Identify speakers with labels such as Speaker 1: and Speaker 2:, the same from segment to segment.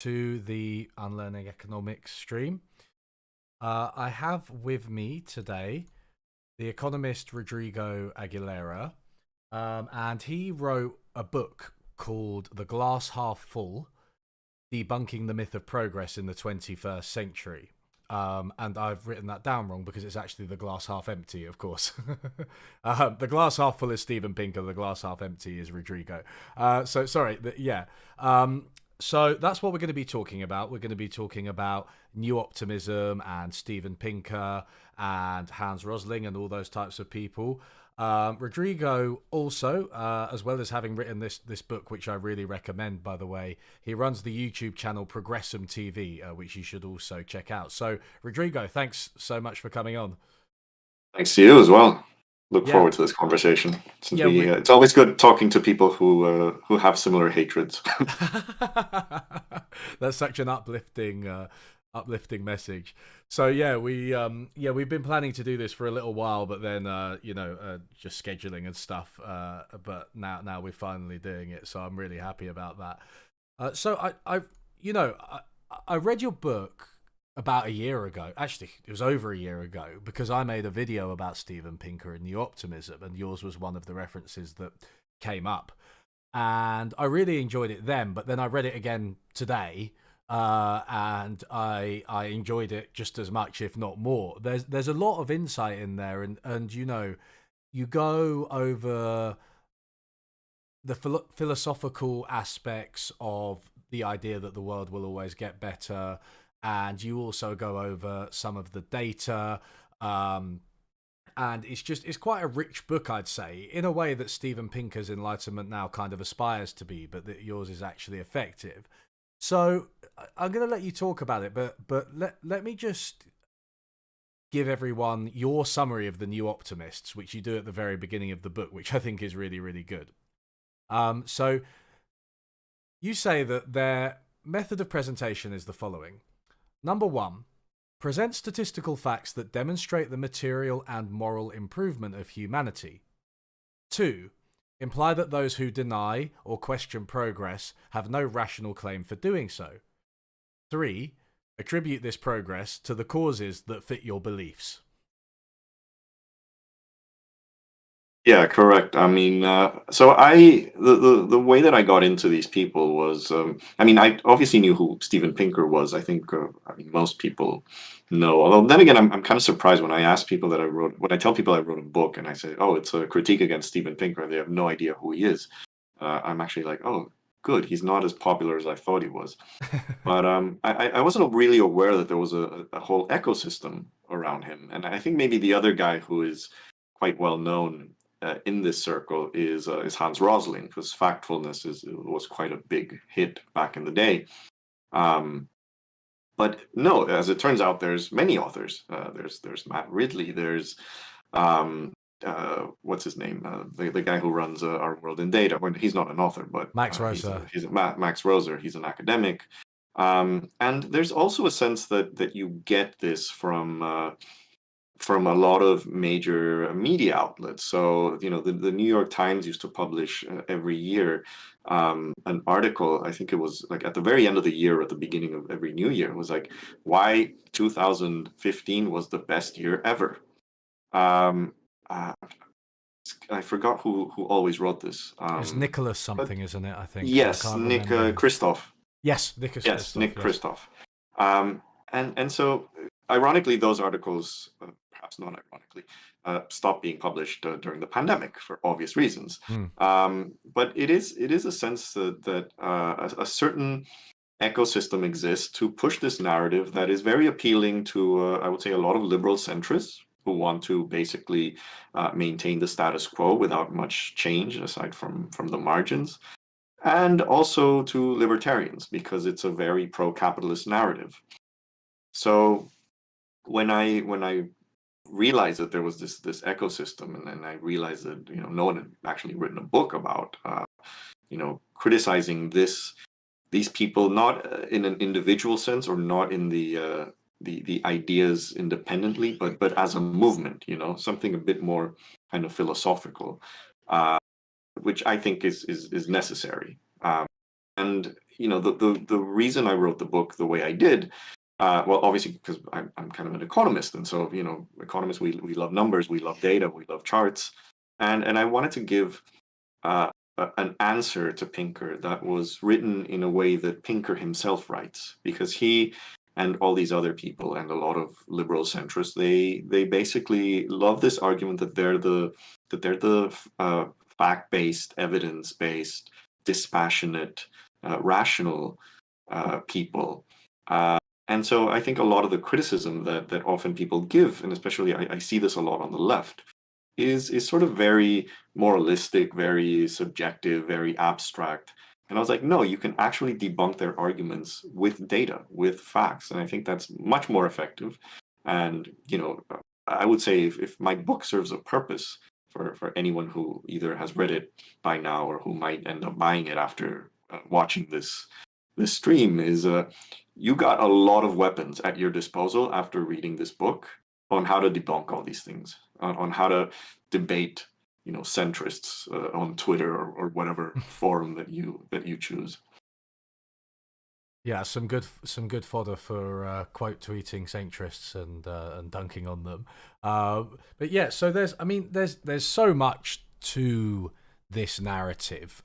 Speaker 1: to the Unlearning Economics stream. I have with me today the economist Rodrigo Aguilera, and he wrote a book called The Glass Half Full, Debunking the Myth of Progress in the 21st Century. And I've written that down wrong because it's actually the glass half empty, of course. The glass half full is Steven Pinker, the glass half empty is Rodrigo. So, sorry, yeah. So that's what we're going to be talking about. We're going to be talking about New Optimism and Steven Pinker and Hans Rosling and all those types of people. Rodrigo also, as well as having written this book, which I really recommend, by the way, he runs the YouTube channel Progressum TV, which you should also check out. So, Rodrigo, thanks so much for coming on.
Speaker 2: Thanks to you as well. Look
Speaker 1: Yeah,
Speaker 2: forward to this conversation. Since
Speaker 1: yeah,
Speaker 2: it's always good talking to people who have similar hatreds.
Speaker 1: that's such an uplifting message. So we've been planning to do this for a little while, but then just scheduling and stuff. But now we're finally doing it, so I'm really happy about that. So I read your book about a year ago. Actually, it was over a year ago because I made a video about Steven Pinker and New Optimism, and yours was one of the references that came up. And I really enjoyed it then, but then I read it again today, and I enjoyed it just as much, if not more. There's a lot of insight in there, and you go over the philosophical aspects of the idea that the world will always get better, and you also go over some of the data. And it's quite a rich book, I'd say, in a way that Steven Pinker's Enlightenment Now kind of aspires to be, but that yours is actually effective. So I'm going to let you talk about it, but let me just give everyone your summary of the New Optimists, which you do at the very beginning of the book, which I think is really, really good. So you say that their method of presentation is the following. Number one, present statistical facts that demonstrate the material and moral improvement of humanity. 2. Imply that those who deny or question progress have no rational claim for doing so. 3. Attribute this progress to the causes that fit your beliefs.
Speaker 2: Yeah, correct. I mean, so the way that I got into these people was, I obviously knew who Steven Pinker was. I think, most people know. Although then again, I'm kind of surprised when I ask people when I tell people I wrote a book and I say, oh, it's a critique against Steven Pinker, they have no idea who he is. I'm actually like, oh, good, he's not as popular as I thought he was. But I wasn't really aware that there was a whole ecosystem around him, and I think maybe the other guy who is quite well known in this circle is Hans Rosling, because factfulness was quite a big hit back in the day. But no, as it turns out, there's many authors. There's Matt Ridley. There's what's his name? The guy who runs Our World in Data. Well, he's not an author, but
Speaker 1: Max Roser.
Speaker 2: Max Roser. He's an academic. And there's also a sense that you get this from a lot of major media outlets. So, the New York Times used to publish every year an article. I think it was like at the very end of the year, at the beginning of every new year, it was like, why 2015 was the best year ever. Uh, I forgot who always wrote this.
Speaker 1: It's Nicholas something, isn't it? I think.
Speaker 2: Yes,
Speaker 1: I can't
Speaker 2: Nick
Speaker 1: remember.
Speaker 2: Christoph.
Speaker 1: Yes, Nicholas
Speaker 2: Yes,
Speaker 1: Christoph.
Speaker 2: Nick Christoph. And so, ironically, those articles, perhaps not ironically, stopped being published during the pandemic for obvious reasons. But it is a sense that a certain ecosystem exists to push this narrative that is very appealing to, I would say, a lot of liberal centrists who want to basically maintain the status quo without much change aside from the margins, and also to libertarians because it's a very pro-capitalist narrative. So when I realized that there was this ecosystem, and then I realized that no one had actually written a book about criticizing these people, not in an individual sense or not in the ideas independently, but as a movement, something a bit more kind of philosophical, which I think is necessary. And the reason I wrote the book the way I did, well, obviously because I'm kind of an economist, and so economists, we love numbers, we love data, we love charts, and I wanted to give an answer to Pinker that was written in a way that Pinker himself writes, because he and all these other people and a lot of liberal centrists, they basically love this argument that they're the fact-based, evidence-based, dispassionate, rational people. And so I think a lot of the criticism that often people give, and especially I see this a lot on the left, is sort of very moralistic, very subjective, very abstract. And I was like, no, you can actually debunk their arguments with data, with facts. And I think that's much more effective. And, I would say if my book serves a purpose for anyone who either has read it by now or who might end up buying it after watching this stream, is you got a lot of weapons at your disposal after reading this book on how to debunk all these things, on how to debate, centrists on Twitter or whatever forum that you choose.
Speaker 1: Yeah, some good fodder for quote tweeting centrists and dunking on them. But yeah, so there's so much to this narrative.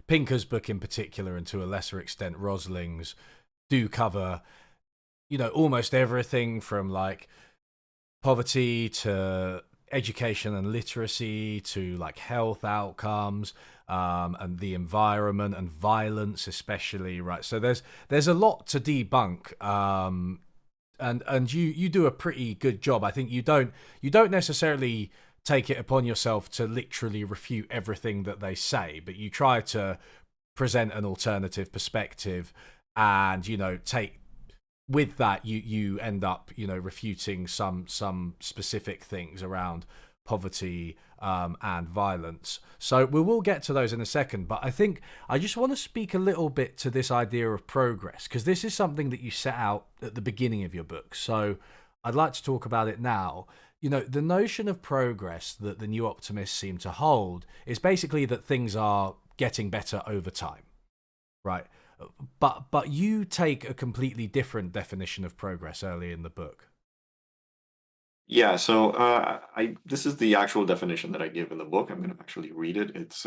Speaker 1: Pinker's book in particular, and to a lesser extent Rosling's, do cover almost everything from like poverty to education and literacy to like health outcomes, and the environment and violence especially, right? So there's a lot to debunk, and you do a pretty good job. I think you don't necessarily take it upon yourself to literally refute everything that they say, but you try to present an alternative perspective, and take with that you end up refuting some specific things around poverty and violence. So we will get to those in a second, but I think I just want to speak a little bit to this idea of progress, because this is something that you set out at the beginning of your book. So I'd like to talk about it now. The notion of progress that the New Optimists seem to hold is basically that things are getting better over time, right? But you take a completely different definition of progress early in the book.
Speaker 2: Yeah, so this is the actual definition that I give in the book. I'm going to actually read it. It's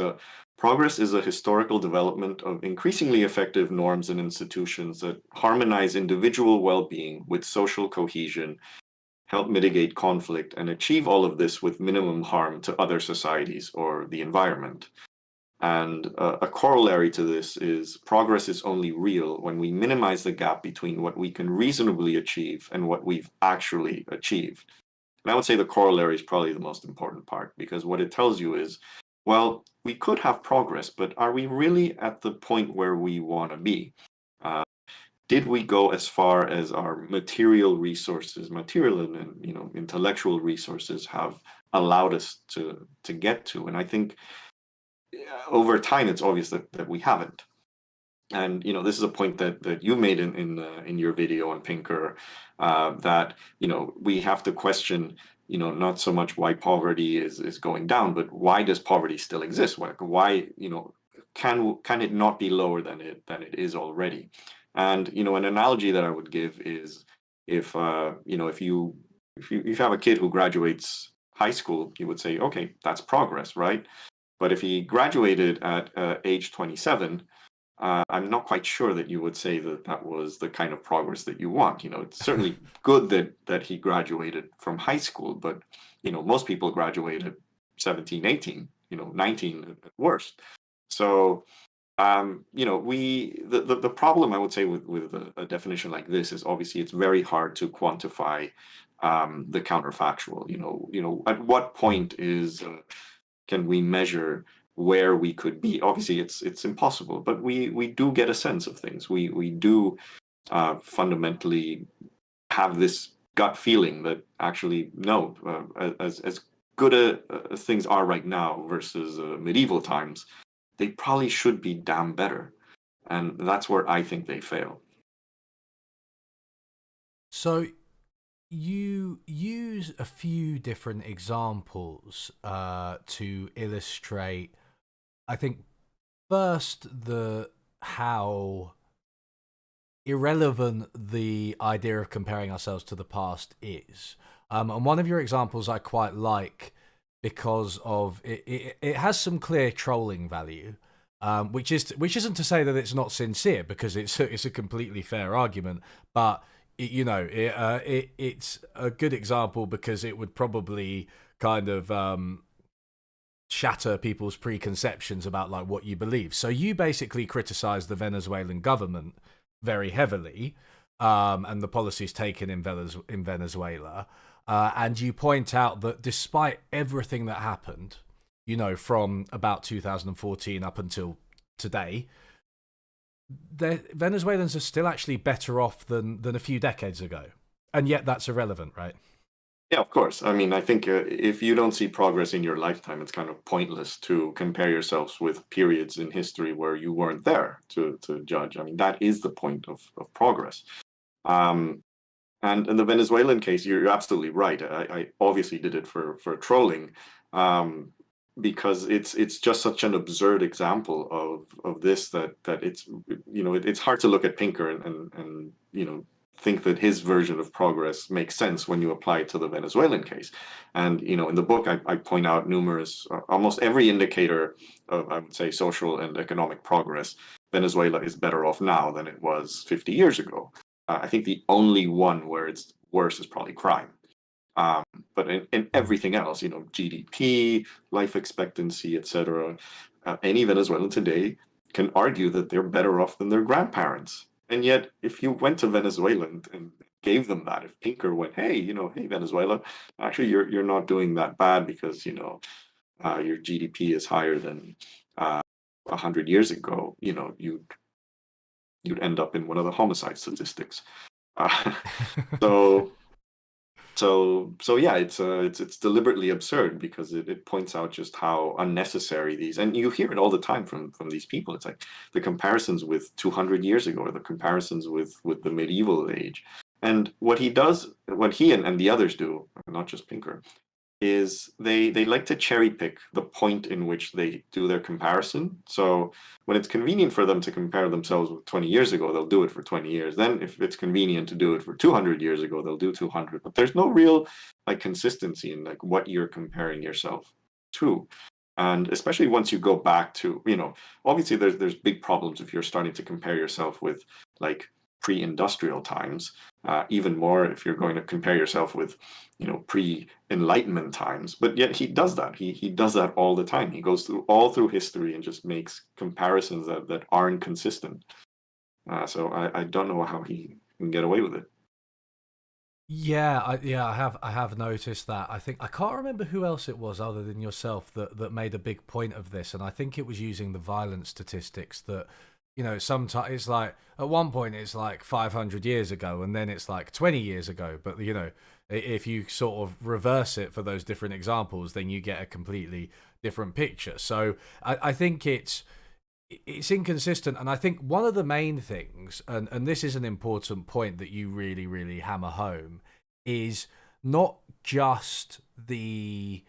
Speaker 2: progress is a historical development of increasingly effective norms and institutions that harmonize individual well-being with social cohesion, help mitigate conflict, and achieve all of this with minimum harm to other societies or the environment. And a corollary to this is progress is only real when we minimize the gap between what we can reasonably achieve and what we've actually achieved. And I would say the corollary is probably the most important part, because what it tells you is, well, we could have progress, but are we really at the point where we want to be? Did we go as far as our material resources, material and intellectual resources have allowed us to get to? And I think over time, it's obvious that we haven't. And this is a point that you made in your video on Pinker, that we have to question not so much why poverty is going down, but why does poverty still exist? Why can it not be lower than it is already? And an analogy that I would give is if you have a kid who graduates high school, you would say, okay, that's progress, right? But if he graduated at age 27, I'm not quite sure that you would say that was the kind of progress that you want. It's certainly good that he graduated from high school, but most people graduate at 17, 18, 19 at worst. So the problem I would say with a definition like this is obviously it's very hard to quantify the counterfactual. At what point can we measure where we could be? Obviously, it's impossible, but we do get a sense of things. We do fundamentally have this gut feeling that actually, no, as good as things are right now versus medieval times, they probably should be damn better. And that's where I think they fail.
Speaker 1: So you use a few different examples to illustrate, I think, first how irrelevant the idea of comparing ourselves to the past is. And one of your examples I quite like because of it has some clear trolling value, which isn't to say that it's not sincere, because it's a completely fair argument, but it's a good example because it would probably kind of shatter people's preconceptions about like what you believe. So you basically criticize the Venezuelan government very heavily, and the policies taken in Venezuela, and you point out that despite everything that happened, from about 2014 up until today, the Venezuelans are still actually better off than a few decades ago, and yet that's irrelevant, right?
Speaker 2: Yeah, of course. I mean, I think if you don't see progress in your lifetime, it's kind of pointless to compare yourselves with periods in history where you weren't there to judge. I mean, that is the point of progress. Um, and in the Venezuelan case, you're absolutely right. I obviously did it for trolling, because it's just such an absurd example of this that it's hard to look at Pinker and think that his version of progress makes sense when you apply it to the Venezuelan case. And in the book, I point out numerous, almost every indicator of, I would say, social and economic progress. Venezuela is better off now than it was 50 years ago. I think the only one where it's worse is probably crime. Um, but in everything else, GDP, life expectancy, etc., any Venezuelan today can argue that they're better off than their grandparents. And yet, if you went to Venezuela and gave them that, if Pinker went, hey Venezuela, actually you're not doing that bad because your GDP is higher than 100 years ago, you'd end up in one of the homicide statistics. Uh, so so yeah, it's deliberately absurd because it points out just how unnecessary these, and you hear it all the time from these people. It's like the comparisons with 200 years ago, or the comparisons with the medieval age. And what he and the others do, not just Pinker, is they like to cherry pick the point in which they do their comparison. So when it's convenient for them to compare themselves with 20 years ago, they'll do it for 20 years. Then if it's convenient to do it for 200 years ago, they'll do 200. But there's no real like consistency in like what you're comparing yourself to. And especially once you go back to, obviously there's big problems if you're starting to compare yourself with like pre-industrial times, even more if you're going to compare yourself with pre-enlightenment times. But yet he does that. He does that all the time. He goes through history and just makes comparisons that aren't consistent. So I don't know how he can get away with it.
Speaker 1: Yeah, I have noticed that. I think I can't remember who else it was other than yourself that made a big point of this, and I think it was using the violence statistics that, sometimes it's like at one point it's like 500 years ago, and then it's like 20 years ago. But if you sort of reverse it for those different examples, then you get a completely different picture. So I think it's inconsistent, and I think one of the main things, and this is an important point that you really really hammer home, is not just the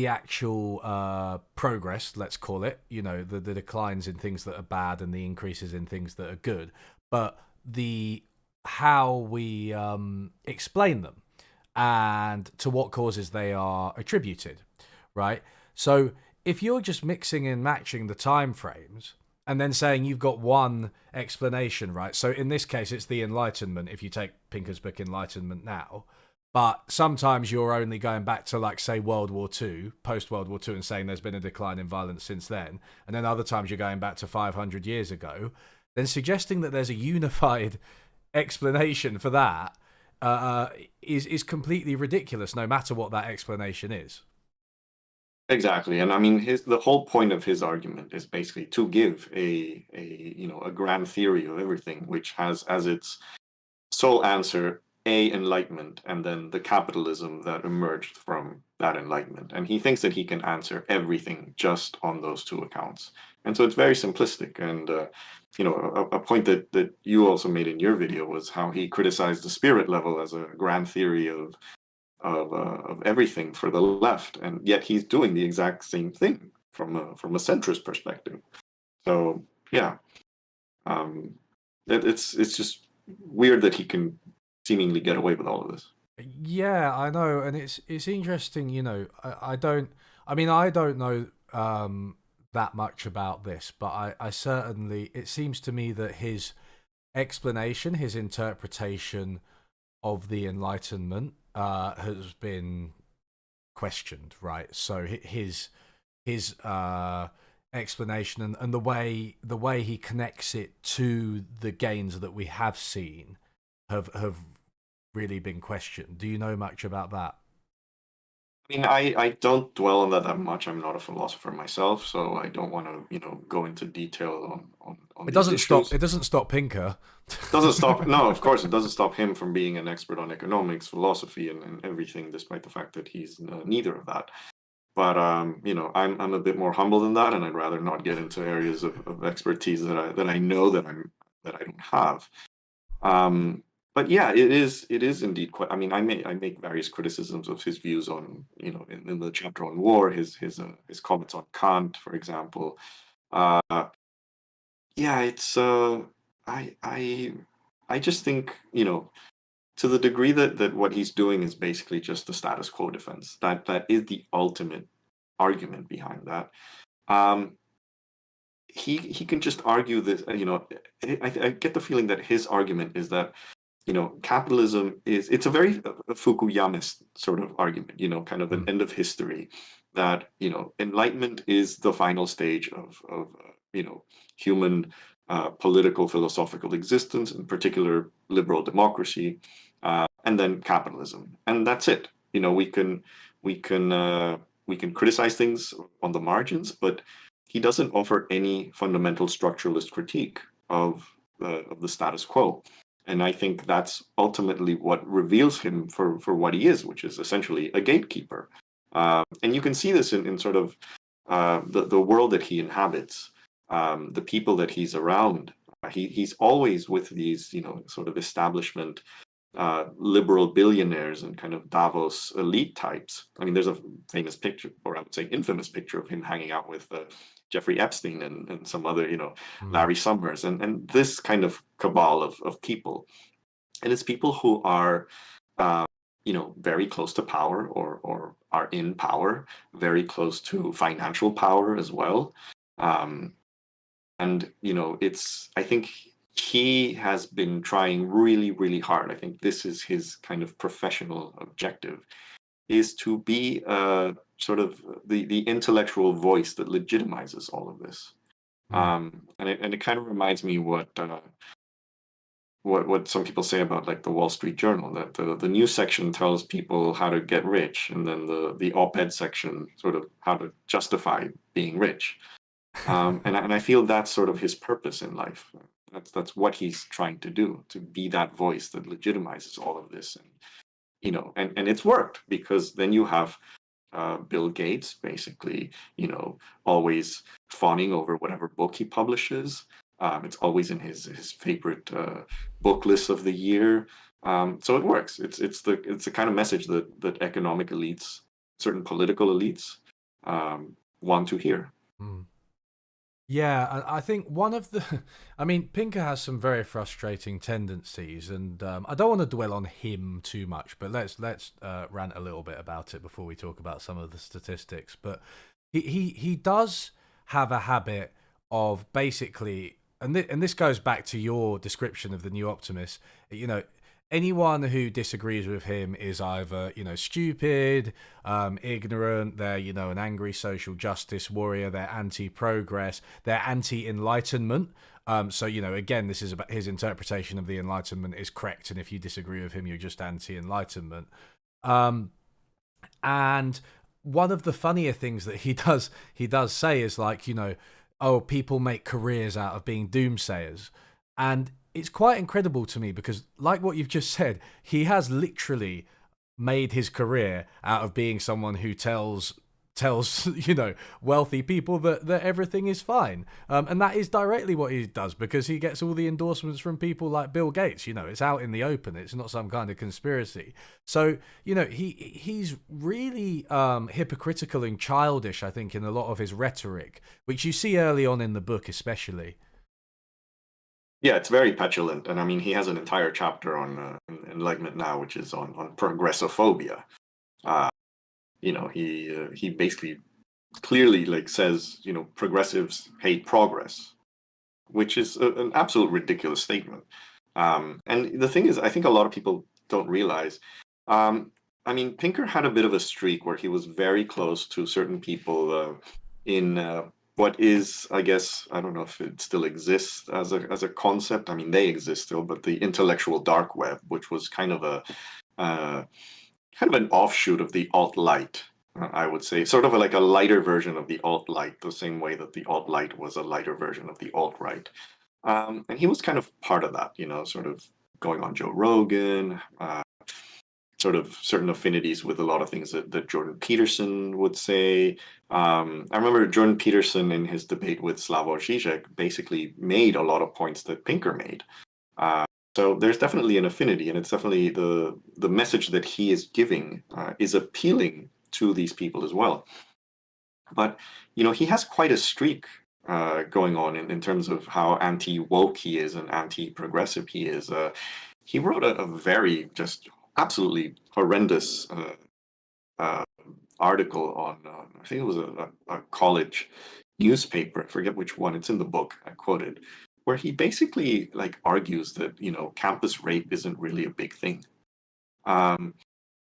Speaker 1: actual progress, let's call it, the declines in things that are bad and the increases in things that are good, but the how we explain them and to what causes they are attributed, right? So if you're just mixing and matching the time frames and then saying you've got one explanation, right? So in this case, it's the Enlightenment, if you take Pinker's book Enlightenment now. But sometimes you're only going back to, like, say, World War II, post-World War II, and saying there's been a decline in violence since then. And then other times you're going back to 500 years ago. Then suggesting that there's a unified explanation for that is completely ridiculous, no matter what that explanation is.
Speaker 2: Exactly, and I mean the whole point of his argument is basically to give a grand theory of everything, which has as its sole answer enlightenment and then the capitalism that emerged from that enlightenment. And he thinks that he can answer everything just on those two accounts. And so it's very simplistic. And a point that you also made in your video was how he criticized the spirit level as a grand theory of everything for the left, and yet he's doing the exact same thing from a centrist perspective. So yeah, um, it's just weird that he can seemingly get away with all of this.
Speaker 1: Yeah, I know, and it's interesting. I don't. I mean, I don't know that much about this, but I certainly. It seems to me that his explanation, his interpretation of the Enlightenment, has been questioned, right? So his explanation and the way he connects it to the gains that we have seen have really been questioned. Do you know much about that?
Speaker 2: I mean, I don't dwell on that much. I'm not a philosopher myself, so I don't want to, go into detail on
Speaker 1: It
Speaker 2: these
Speaker 1: doesn't stop.
Speaker 2: issues.
Speaker 1: It doesn't stop Pinker.
Speaker 2: Doesn't stop. No, of course, it doesn't stop him from being an expert on economics, philosophy, and everything, despite the fact that he's neither of that. But I'm a bit more humble than that, and I'd rather not get into areas of expertise that I know that I don't have. Um, but yeah, it is indeed quite. I mean, I make various criticisms of his views on, in the chapter on war, his comments on Kant, for example. Uh, yeah, it's I just think, to the degree that what he's doing is basically just the status quo defense. That is the ultimate argument behind that. Um, he can just argue this. I get the feeling that his argument is that, capitalism it's a very Fukuyamist sort of argument, kind of an
Speaker 1: Mm,
Speaker 2: end of history, that, enlightenment is the final stage of human political philosophical existence, in particular liberal democracy, and then capitalism, and that's it. We can criticize things on the margins, but he doesn't offer any fundamental structuralist critique of the status quo. And I think that's ultimately what reveals him for what he is, which is essentially a gatekeeper. And you can see this in sort of the world that he inhabits, the people that he's around. He's always with these, sort of establishment liberal billionaires and kind of Davos elite types. I mean, there's a famous picture, or I would say infamous picture, of him hanging out with Jeffrey Epstein and some other,
Speaker 1: mm,
Speaker 2: Larry Summers, and this kind of cabal of people. And it's people who are, uh, very close to power, or are in power, very close to financial power as well. Um, and I think he has been trying really, really hard. I think this is his kind of professional objective, is to be sort of the intellectual voice that legitimizes all of this.
Speaker 1: mm.
Speaker 2: And it kind of reminds me what some people say about, like, the Wall Street Journal, that the news section tells people how to get rich, and then the op-ed section sort of how to justify being rich. And I feel that's sort of his purpose in life. That's what he's trying to do, to be that voice that legitimizes all of this. And and it's worked, because then you have Bill Gates basically, always fawning over whatever book he publishes. It's always in his favorite book list of the year. So it works. It's the kind of message that economic elites, certain political elites, want to hear.
Speaker 1: Mm. Yeah, I think one of the, I mean, Pinker has some very frustrating tendencies, and I don't want to dwell on him too much, but let's rant a little bit about it before we talk about some of the statistics. But he does have a habit of basically, and this goes back to your description of the New Optimist. Anyone who disagrees with him is either stupid, ignorant, they're an angry social justice warrior, they're anti-progress, they're anti-enlightenment. So again, this is about his interpretation of the Enlightenment is correct, and if you disagree with him, you're just anti-enlightenment. um and one of the funnier things that he does say is, like, oh, people make careers out of being doomsayers. And it's quite incredible to me because, like what you've just said, he has literally made his career out of being someone who tells wealthy people that everything is fine, and that is directly what he does, because he gets all the endorsements from people like Bill Gates. It's out in the open, it's not some kind of conspiracy. So he's really hypocritical and childish, I think, in a lot of his rhetoric, which you see early on in the book especially.
Speaker 2: Yeah, it's very petulant, and I mean, he has an entire chapter on Enlightenment Now, which is on progressophobia. Uh, he basically clearly like says, progressives hate progress, which is an absolute ridiculous statement. And the thing is, I think a lot of people don't realize. Um, I mean, Pinker had a bit of a streak where he was very close to certain people in what is, I guess, I don't know if it still exists as a concept. I mean, they exist still, but the intellectual dark web, which was uh, kind of an offshoot of the alt-light. I would say, sort of like a lighter version of the alt-light, the same way that the alt-light was a lighter version of the alt-right. And he was kind of part of that, sort of going on Joe Rogan, sort of certain affinities with a lot of things that Jordan Peterson would say. I remember Jordan Peterson in his debate with Slavoj Žižek basically made a lot of points that Pinker made. So there's definitely an affinity, and it's definitely the message that he is giving is appealing to these people as well. But he has quite a streak going on in terms of how anti-woke he is and anti-progressive he is. He wrote a very just absolutely horrendous uh, article on I think it was a college newspaper. I forget which one. It's in the book I quoted, where he basically like argues that campus rape isn't really a big thing.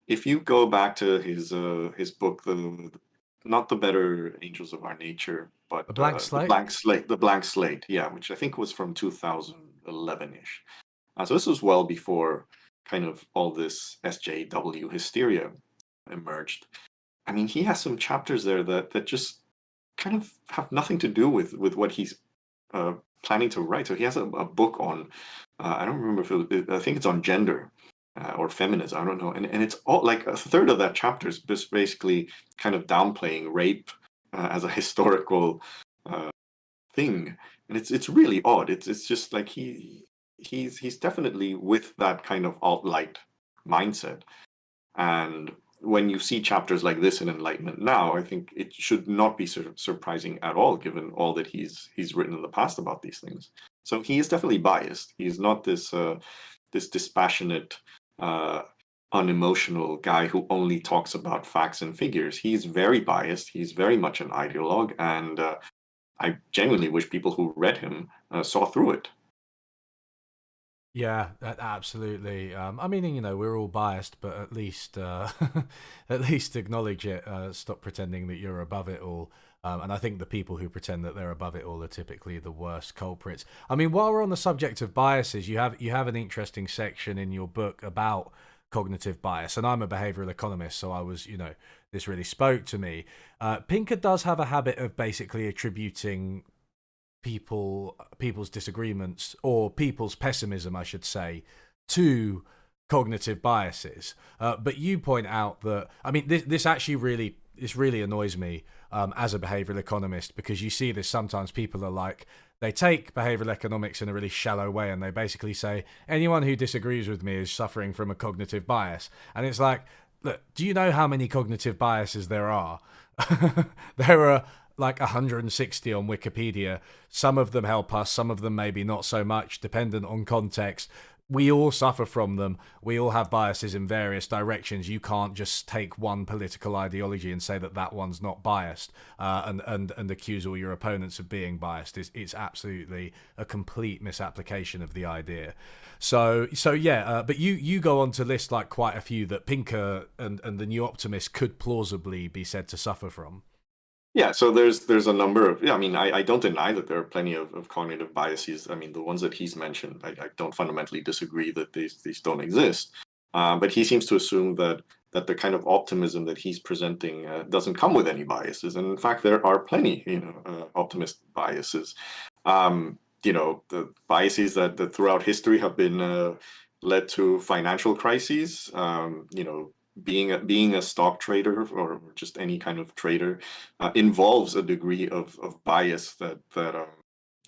Speaker 2: If you go back to his book, the not the Better Angels of Our Nature, but
Speaker 1: A blank
Speaker 2: the
Speaker 1: slate.
Speaker 2: Blank Slate, yeah, which I think was from 2011-ish. So this was well before kind of all this SJW hysteria emerged. I mean, he has some chapters there that just kind of have nothing to do with what he's planning to write. So he has a book on, I don't remember if I think it's on gender or feminism. I don't know. And it's all like a third of that chapter is just basically kind of downplaying rape as a historical uh, thing. And it's really odd. It's just like he's definitely with that kind of alt-light mindset. And when you see chapters like this in Enlightenment Now, I think it should not be surprising at all, given all that he's written in the past about these things. So he is definitely biased. He's not this dispassionate, uh, unemotional guy who only talks about facts and figures. He's very biased. He's very much an ideologue, and I genuinely wish people who read him saw through it.
Speaker 1: Yeah, absolutely. I mean, we're all biased, but at least at least acknowledge it. Stop pretending that you're above it all. And I think the people who pretend that they're above it all are typically the worst culprits. I mean, while we're on the subject of biases, you have an interesting section in your book about cognitive bias, and I'm a behavioral economist, so I was, this really spoke to me. Pinker does have a habit of basically attributing people's disagreements, or people's pessimism, I should say, to cognitive biases. But you point out that, I mean, this actually really annoys me as a behavioral economist, because you see this sometimes. People are like, they take behavioral economics in a really shallow way, and they basically say anyone who disagrees with me is suffering from a cognitive bias. And it's like, look, do you know how many cognitive biases there are? There are like 160 on Wikipedia. Some of them help us, some of them maybe not so much, dependent on context. We all suffer from them. We all have biases in various directions. You can't just take one political ideology and say that that one's not biased, and accuse all your opponents of being biased. It's absolutely a complete misapplication of the idea. So yeah. But you go on to list like quite a few that Pinker and the New Optimist could plausibly be said to suffer from.
Speaker 2: Yeah, so there's a number of, yeah, I mean, I don't deny that there are plenty of cognitive biases. I mean, the ones that he's mentioned, I don't fundamentally disagree that these don't exist. But he seems to assume that the kind of optimism that he's presenting doesn't come with any biases. And in fact, there are plenty, optimist biases. The biases that throughout history have been led to financial crises. Being a stock trader or just any kind of trader involves a degree of bias that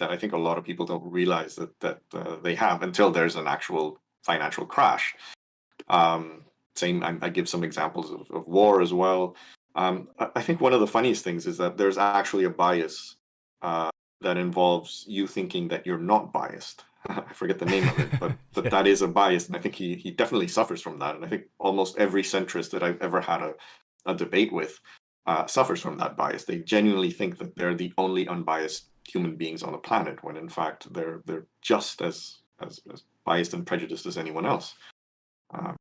Speaker 2: I think a lot of people don't realize that they have until there's an actual financial crash. Same, I give some examples of war as well. I think one of the funniest things is that there's actually a bias that involves you thinking that you're not biased. I forget the name of it, but
Speaker 1: Yeah.
Speaker 2: that is a bias, and I think he definitely suffers from that. And I think almost every centrist that I've ever had a debate with suffers from that bias. They genuinely think that they're the only unbiased human beings on the planet, when in fact they're just as biased and prejudiced as anyone else. Uh,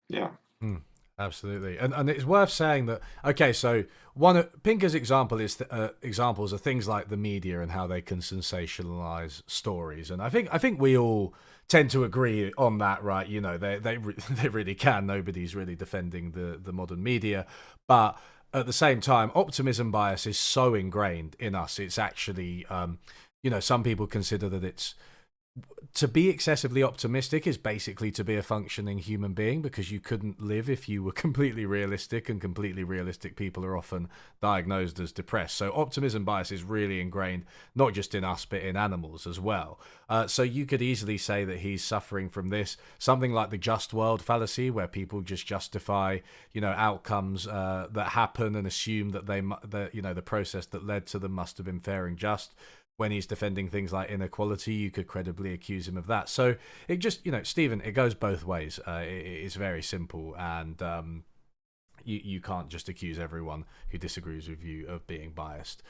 Speaker 2: yeah.
Speaker 1: Hmm, absolutely, and it's worth saying that. Okay, so one of Pinker's examples are things like the media and how they can sensationalize stories, and I think we all tend to agree on that, right? You know, they really can. Nobody's really defending the modern media, but at the same time, optimism bias is so ingrained in us. It's actually, some people consider that it's to be excessively optimistic is basically to be a functioning human being, because you couldn't live if you were completely realistic, and completely realistic people are often diagnosed as depressed. So optimism bias is really ingrained, not just in us, but in animals as well. So you could easily say that he's suffering from this, something like the just world fallacy, where people just justify, outcomes that happen and assume that the process that led to them must have been fair and just. When he's defending things like inequality, you could credibly accuse him of that. So it just, Stephen, it goes both ways. It's very simple, and you can't just accuse everyone who disagrees with you of being biased.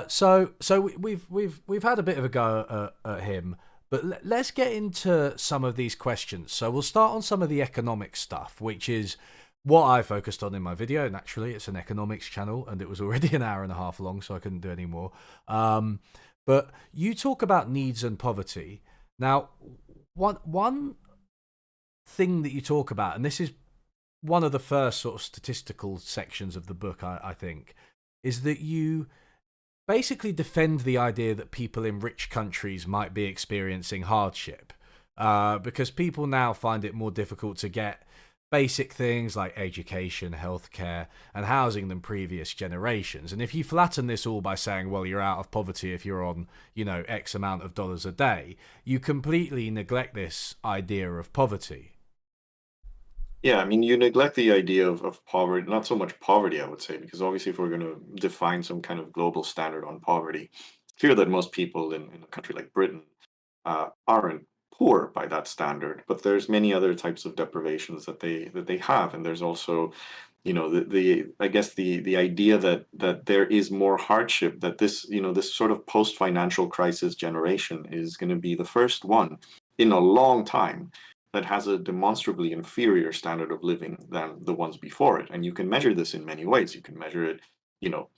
Speaker 1: So we've had a bit of a go at him, but let's get into some of these questions. So we'll start on some of the economic stuff, which is what I focused on in my video. Naturally, it's an economics channel, and it was already an hour and a half long, so I couldn't do any more. But you talk about needs and poverty. Now, one thing that you talk about, and this is one of the first sort of statistical sections of the book, I think, is that you basically defend the idea that people in rich countries might be experiencing hardship, because people now find it more difficult to get basic things like education, healthcare, and housing than previous generations. And if you flatten this all by saying, well, you're out of poverty if you're on, X amount of dollars a day, you completely neglect this idea of poverty.
Speaker 2: Yeah, I mean, you neglect the idea of poverty, not so much poverty, I would say, because obviously, if we're going to define some kind of global standard on poverty, it's clear that most people in a country like Britain aren't poor by that standard, but there's many other types of deprivations that they have, and there's also, the I guess the idea that there is more hardship, that this sort of post financial crisis generation is going to be the first one in a long time that has a demonstrably inferior standard of living than the ones before it. And you can measure this in many ways. You can measure it, you know,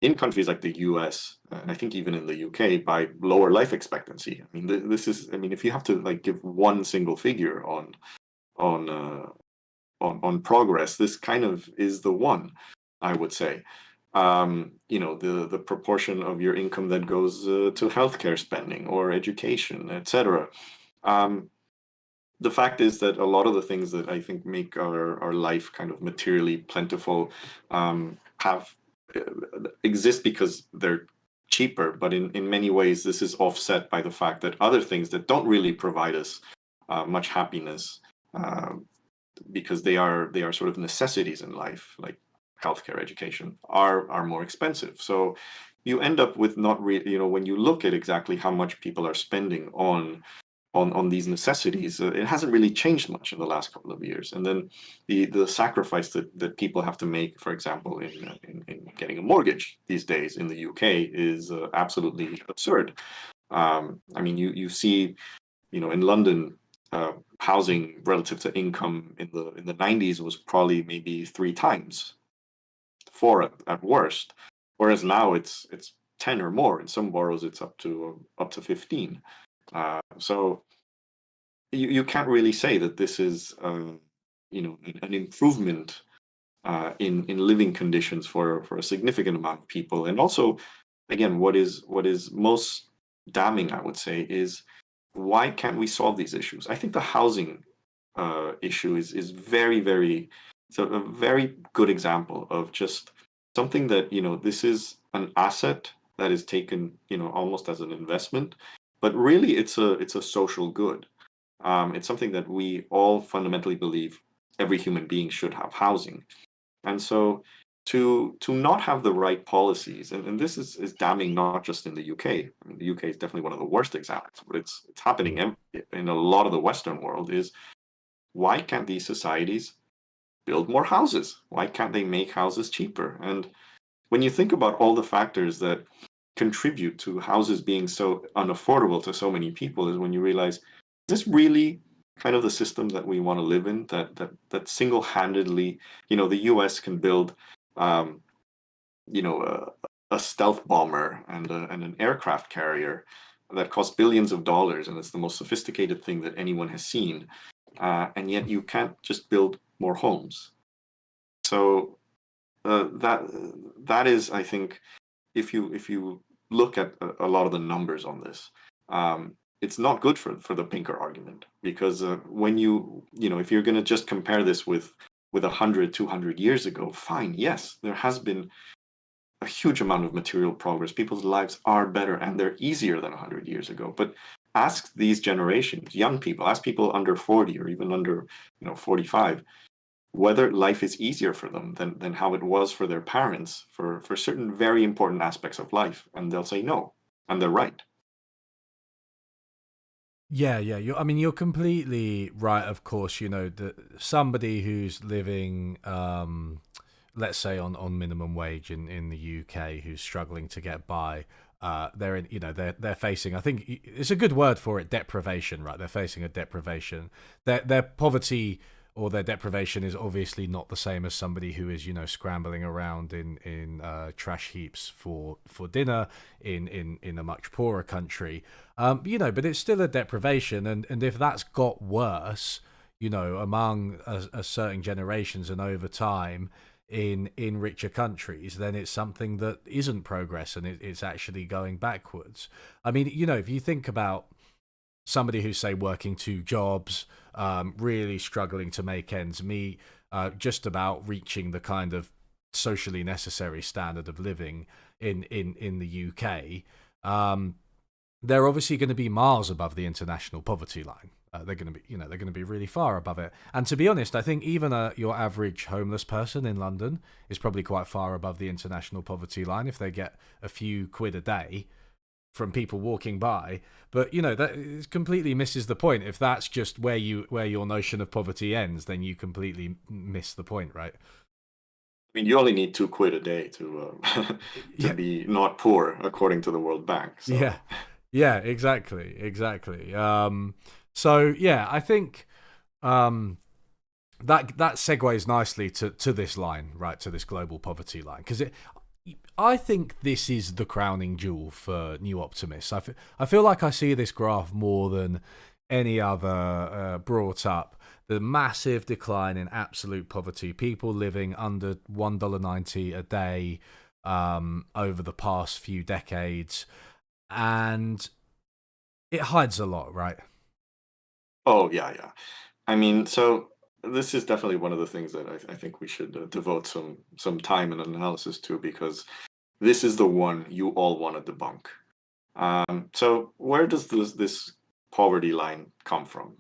Speaker 2: in countries like the US, and I think even in the UK, by lower life expectancy. I mean, this is, I mean, if you have to like give one single figure on on progress, this kind of is the one, I would say. The proportion of your income that goes to healthcare spending or education, etc. Um, the fact is that a lot of the things that I think make our life kind of materially plentiful have exist because they're cheaper, but in many ways this is offset by the fact that other things that don't really provide us much happiness, uh, because they are sort of necessities in life, like healthcare, education, are more expensive. So you end up with not really, when you look at exactly how much people are spending on these necessities, it hasn't really changed much in the last couple of years. And then the sacrifice that people have to make, for example, in getting a mortgage these days in the UK is absolutely absurd. I mean, you see, in London, housing relative to income in the 90s was probably maybe three times, four at worst, whereas now it's 10 or more. In some boroughs, it's up to 15. So you can't really say that this is an improvement in living conditions for a significant amount of people. And also, again, what is most damning, I would say, is why can't we solve these issues? I think the housing issue is very, very, it's a very good example of just something that, this is an asset that is taken, almost as an investment, but really it's a social good. It's something that we all fundamentally believe every human being should have: housing. And so to not have the right policies, and this is damning not just in the UK. I mean, the UK is definitely one of the worst examples, but it's happening in a lot of the Western world. Is why can't these societies build more houses? Why can't they make houses cheaper? And when you think about all the factors that contribute to houses being so unaffordable to so many people, is when you realize, is this really kind of the system that we want to live in? That single-handedly, the US can build, um, a stealth bomber and an aircraft carrier that costs billions of dollars, and it's the most sophisticated thing that anyone has seen, and yet you can't just build more homes. So that is, I think, if you look at a lot of the numbers on this, it's not good for the Pinker argument, because when if you're going to just compare this with 100, 200 years ago, fine, yes, there has been a huge amount of material progress. People's lives are better and they're easier than 100 years ago. But ask these generations, young people, ask people under 40 or even under 45, whether life is easier for them than how it was for their parents for certain very important aspects of life, and they'll say no, and they're right.
Speaker 1: Yeah, yeah. You're completely right. Of course, somebody who's living, let's say on minimum wage in the UK, who's struggling to get by, they're in, they're facing. I think it's a good word for it, deprivation, right? They're facing a deprivation. Their poverty or their deprivation is obviously not the same as somebody who is, scrambling around in trash heaps for dinner in a much poorer country. But it's still a deprivation, and if that's got worse, among a certain generations and over time in richer countries, then it's something that isn't progress, and it's actually going backwards. I mean, if you think about somebody who's, say, working two jobs, really struggling to make ends meet, just about reaching the kind of socially necessary standard of living in the UK, they're obviously going to be miles above the international poverty line. They're going to be, they're going to be really far above it. And to be honest, I think even your average homeless person in London is probably quite far above the international poverty line if they get a few quid a day from people walking by. But that completely misses the point. If that's just where your notion of poverty ends, then you completely miss the point, right?
Speaker 2: I mean, you only need 2 quid a day to to
Speaker 1: Yeah,
Speaker 2: be not poor, according to the World Bank.
Speaker 1: yeah,
Speaker 2: So
Speaker 1: yeah, exactly. So yeah, I think that segues nicely to this line, right? To this global poverty line, because I think this is the crowning jewel for New Optimists. I feel like I see this graph more than any other brought up. The massive decline in absolute poverty, people living under $1.90 a day over the past few decades, and it hides a lot, right?
Speaker 2: oh yeah, yeah. I mean, so this is definitely one of the things that I think we should devote some time and analysis to, because this is the one you all want to debunk. So where does this poverty line come from?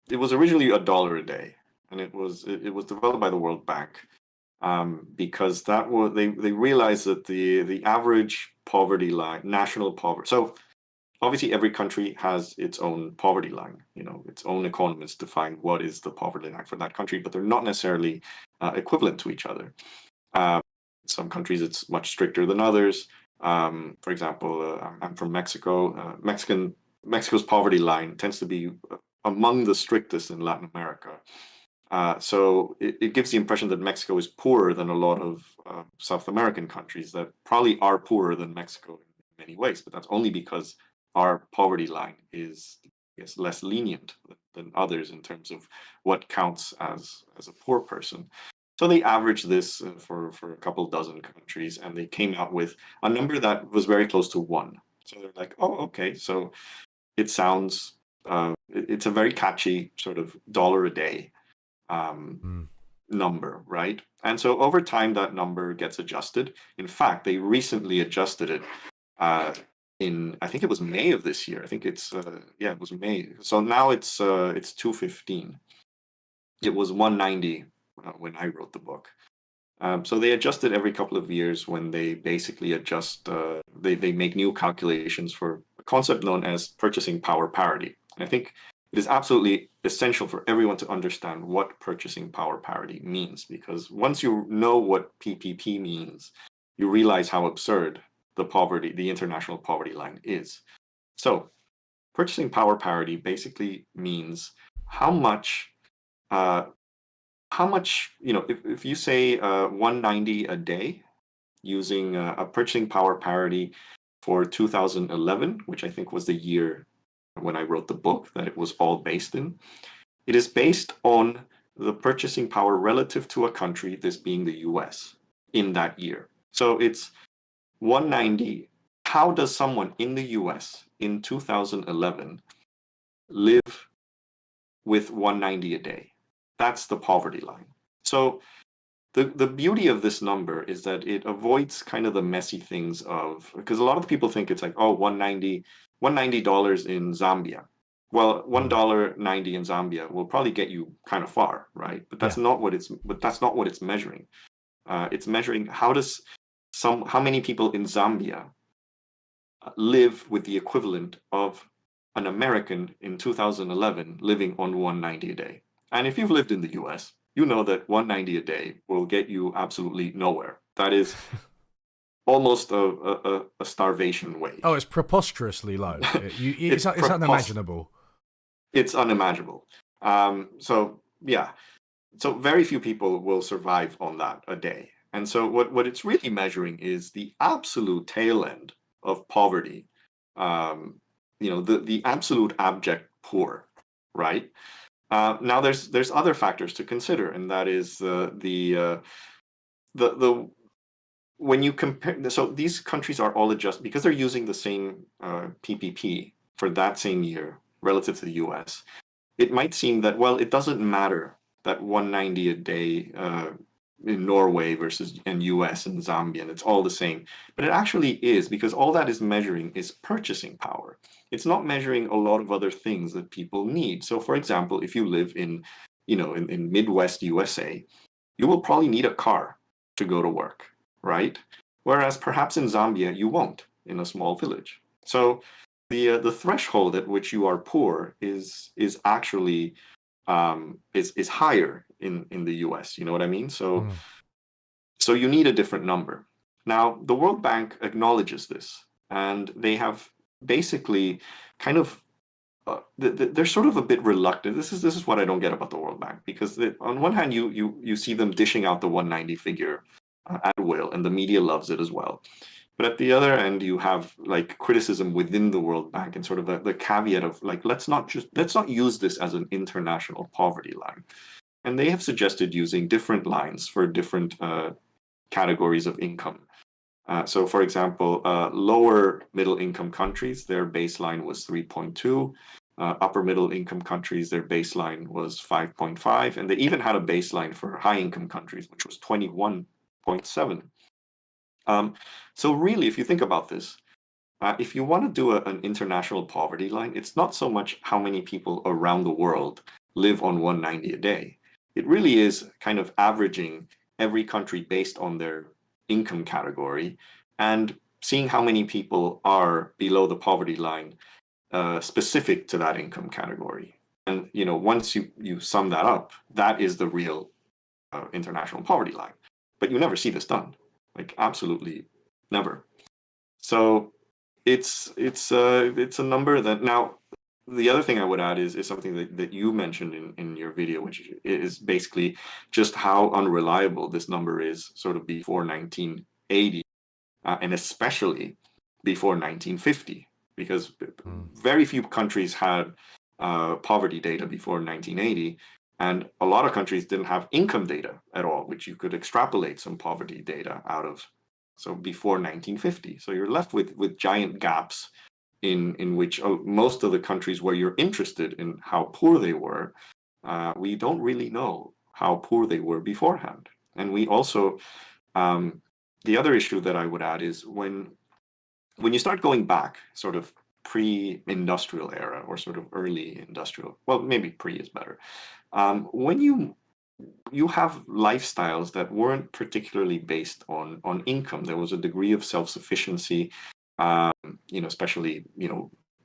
Speaker 2: It was originally $1 a day, and it was developed by the World Bank, because that was they realized that the average poverty line, national poverty. So obviously every country has its own poverty line. Its own economists define what is the poverty line for that country, but they're not necessarily equivalent to each other. Um, some countries it's much stricter than others. For example, I'm from Mexico. Mexico's poverty line tends to be among the strictest in Latin America. So it gives the impression that Mexico is poorer than a lot of South American countries that probably are poorer than Mexico in many ways, but that's only because our poverty line is, I guess, less lenient than others in terms of what counts as a poor person. So they averaged this for a couple dozen countries, and they came out with a number that was very close to one. So they're like, oh, okay, so it sounds, it's a very catchy sort of dollar a day um,
Speaker 1: Mm.
Speaker 2: number, right? And so over time, that number gets adjusted. In fact, they recently adjusted it uh, in, I think it was May of this year. I think it's yeah, it was May. So now it's 215. It was 190 when I wrote the book. So they adjust it every couple of years when they basically adjust, they make new calculations for a concept known as purchasing power parity. And I think it is absolutely essential for everyone to understand what purchasing power parity means, because once you know what PPP means, you realize how absurd the international poverty line is. So purchasing power parity basically means how much uh, if you say 190 a day using a purchasing power parity for 2011, which I think was the year when I wrote the book that it was all based in, it is based on the purchasing power relative to a country, this being the US, in that year. So it's 190. How does someone in the US in 2011 live with 190 a day? That's the poverty line. So the beauty of this number is that it avoids kind of the messy things of, because a lot of people think it's like, oh, $190 in Zambia. Well, $1.90 in Zambia will probably get you kind of far, right? But that's not what it's measuring. It's measuring how many people in Zambia live with the equivalent of an American in 2011 living on 190 a day. And if you've lived in the US, you know that 190 a day will get you absolutely nowhere. That is almost a starvation wage.
Speaker 1: Oh, it's preposterously low. It's unimaginable.
Speaker 2: It's unimaginable. So yeah, so very few people will survive on that a day. And so what it's really measuring is the absolute tail end of poverty. The absolute abject poor, right? Now there's other factors to consider, and that is the when you compare. So these countries are all adjusted because they're using the same PPP for that same year relative to the U.S. It might seem that, well, it doesn't matter that 190 a day in Norway versus in US and Zambia, and it's all the same. But it actually is, because all that is measuring is purchasing power. It's not measuring a lot of other things that people need. So for example, if you live in Midwest USA, you will probably need a car to go to work, right? Whereas perhaps in Zambia, you won't, in a small village. So the threshold at which you are poor is actually is higher in the US. You know what I mean? So you need a different number. Now, the World Bank acknowledges this, and they have basically kind of they're sort of a bit reluctant. This is what I don't get about the World Bank, because on one hand you see them dishing out the 190 figure at will, and the media loves it as well. But at the other end, you have like criticism within the World Bank, and sort of the caveat of like, let's not use this as an international poverty line. And they have suggested using different lines for different categories of income. So for example, lower middle income countries, their baseline was 3.2. Upper middle income countries, their baseline was 5.5. And they even had a baseline for high income countries, which was 21.7. So really, if you think about this, if you want to do an international poverty line, it's not so much how many people around the world live on 190 a day. It really is kind of averaging every country based on their income category and seeing how many people are below the poverty line specific to that income category. And once you sum that up, that is the real international poverty line. But you never see this done. Like, absolutely never. So it's a number that, now the other thing I would add is something that you mentioned in your video, which is basically just how unreliable this number is sort of before 1980, and especially before 1950, because very few countries had poverty data before 1980. And a lot of countries didn't have income data at all, which you could extrapolate some poverty data out of. So before 1950. So you're left with giant gaps in which most of the countries where you're interested in how poor they were, we don't really know how poor they were beforehand. And we also, the other issue that I would add is when you start going back, sort of pre-industrial era or sort of early industrial, well, maybe pre is better. When you you have lifestyles that weren't particularly based on income. There was a degree of self-sufficiency, um, especially,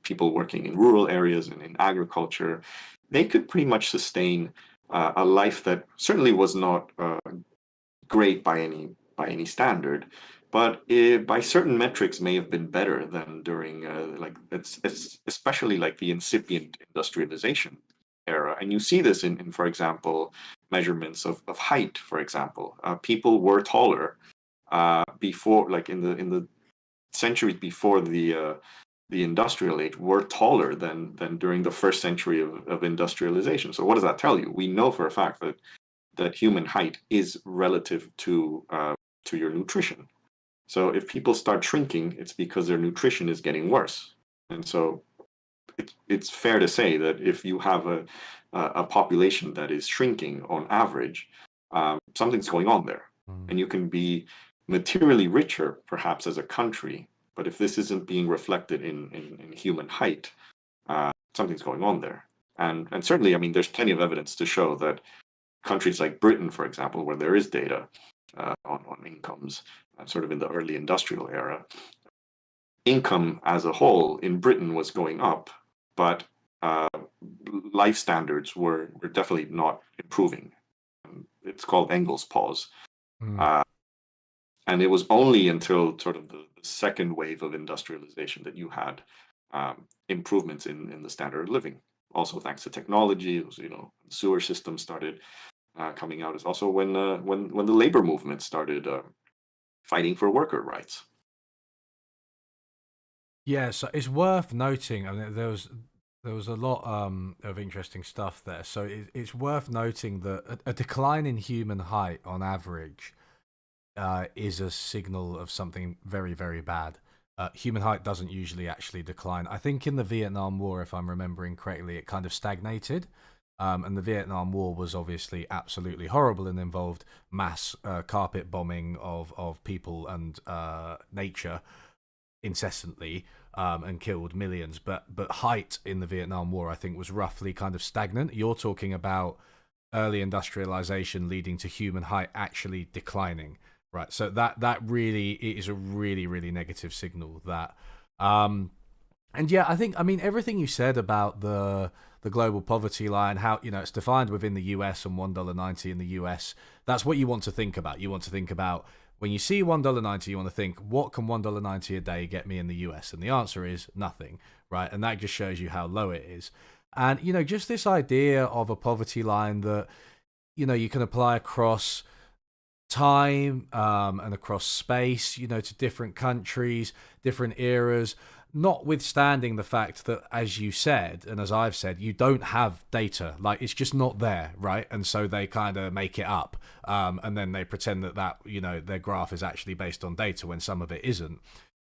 Speaker 2: people working in rural areas and in agriculture. They could pretty much sustain a life that certainly was not great by any standard, but by certain metrics may have been better than during like it's especially like the incipient industrialization era. And you see this in for example, measurements of height. For example, people were taller before, like in the centuries before the industrial age, were taller than during the first century of industrialization. So what does that tell you? We know for a fact that human height is relative to your nutrition. So if people start shrinking, it's because their nutrition is getting worse. And so it's fair to say that if you have a population that is shrinking on average, something's going on there.
Speaker 1: Mm.
Speaker 2: And you can be materially richer, perhaps as a country, but if this isn't being reflected in human height, something's going on there. And certainly, I mean, there's plenty of evidence to show that countries like Britain, for example, where there is data on incomes, sort of in the early industrial era, income as a whole in Britain was going up, but uh, life standards were definitely not improving. It's called Engel's pause.
Speaker 1: Mm.
Speaker 2: Uh, and it was only until sort of the second wave of industrialization that you had improvements in the standard of living. Also, thanks to technology, it was, sewer systems started coming out. Is also when the labor movement started fighting for worker rights.
Speaker 1: Yeah, so it's worth noting. I mean, there was a lot of interesting stuff there. So it's worth noting that a decline in human height on average is a signal of something very, very bad. Human height doesn't usually actually decline. I think in the Vietnam War, if I'm remembering correctly, it kind of stagnated. And the Vietnam War was obviously absolutely horrible and involved mass carpet bombing of people and nature incessantly, and killed millions. But height in the Vietnam War, I think, was roughly kind of stagnant. You're talking about early industrialization leading to human height actually declining, right? So that really is a really, really negative signal. That and yeah, I mean everything you said about the global poverty line, how it's defined within the US and $1.90 in the US. That's what you want to think about. You want to think about when you see $1.90, you want to think, what can $1.90 a day get me in the US? And the answer is nothing, right? And that just shows you how low it is. And just this idea of a poverty line that you can apply across time and across space, to different countries, different eras, notwithstanding the fact that, as you said, and as I've said, you don't have data. Like, it's just not there, right? And so they kind of make it up, and then they pretend that their graph is actually based on data when some of it isn't.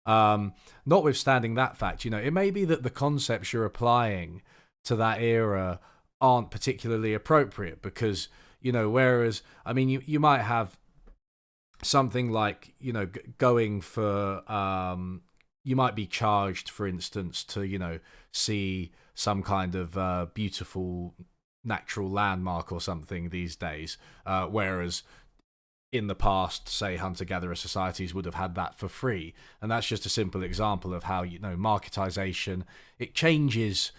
Speaker 1: Notwithstanding that fact, it may be that the concepts you're applying to that era aren't particularly appropriate because, whereas, I mean, you might have something like going for you might be charged, for instance, to see some kind of beautiful natural landmark or something these days, whereas in the past, say, hunter-gatherer societies would have had that for free. And that's just a simple example of how marketization, it changes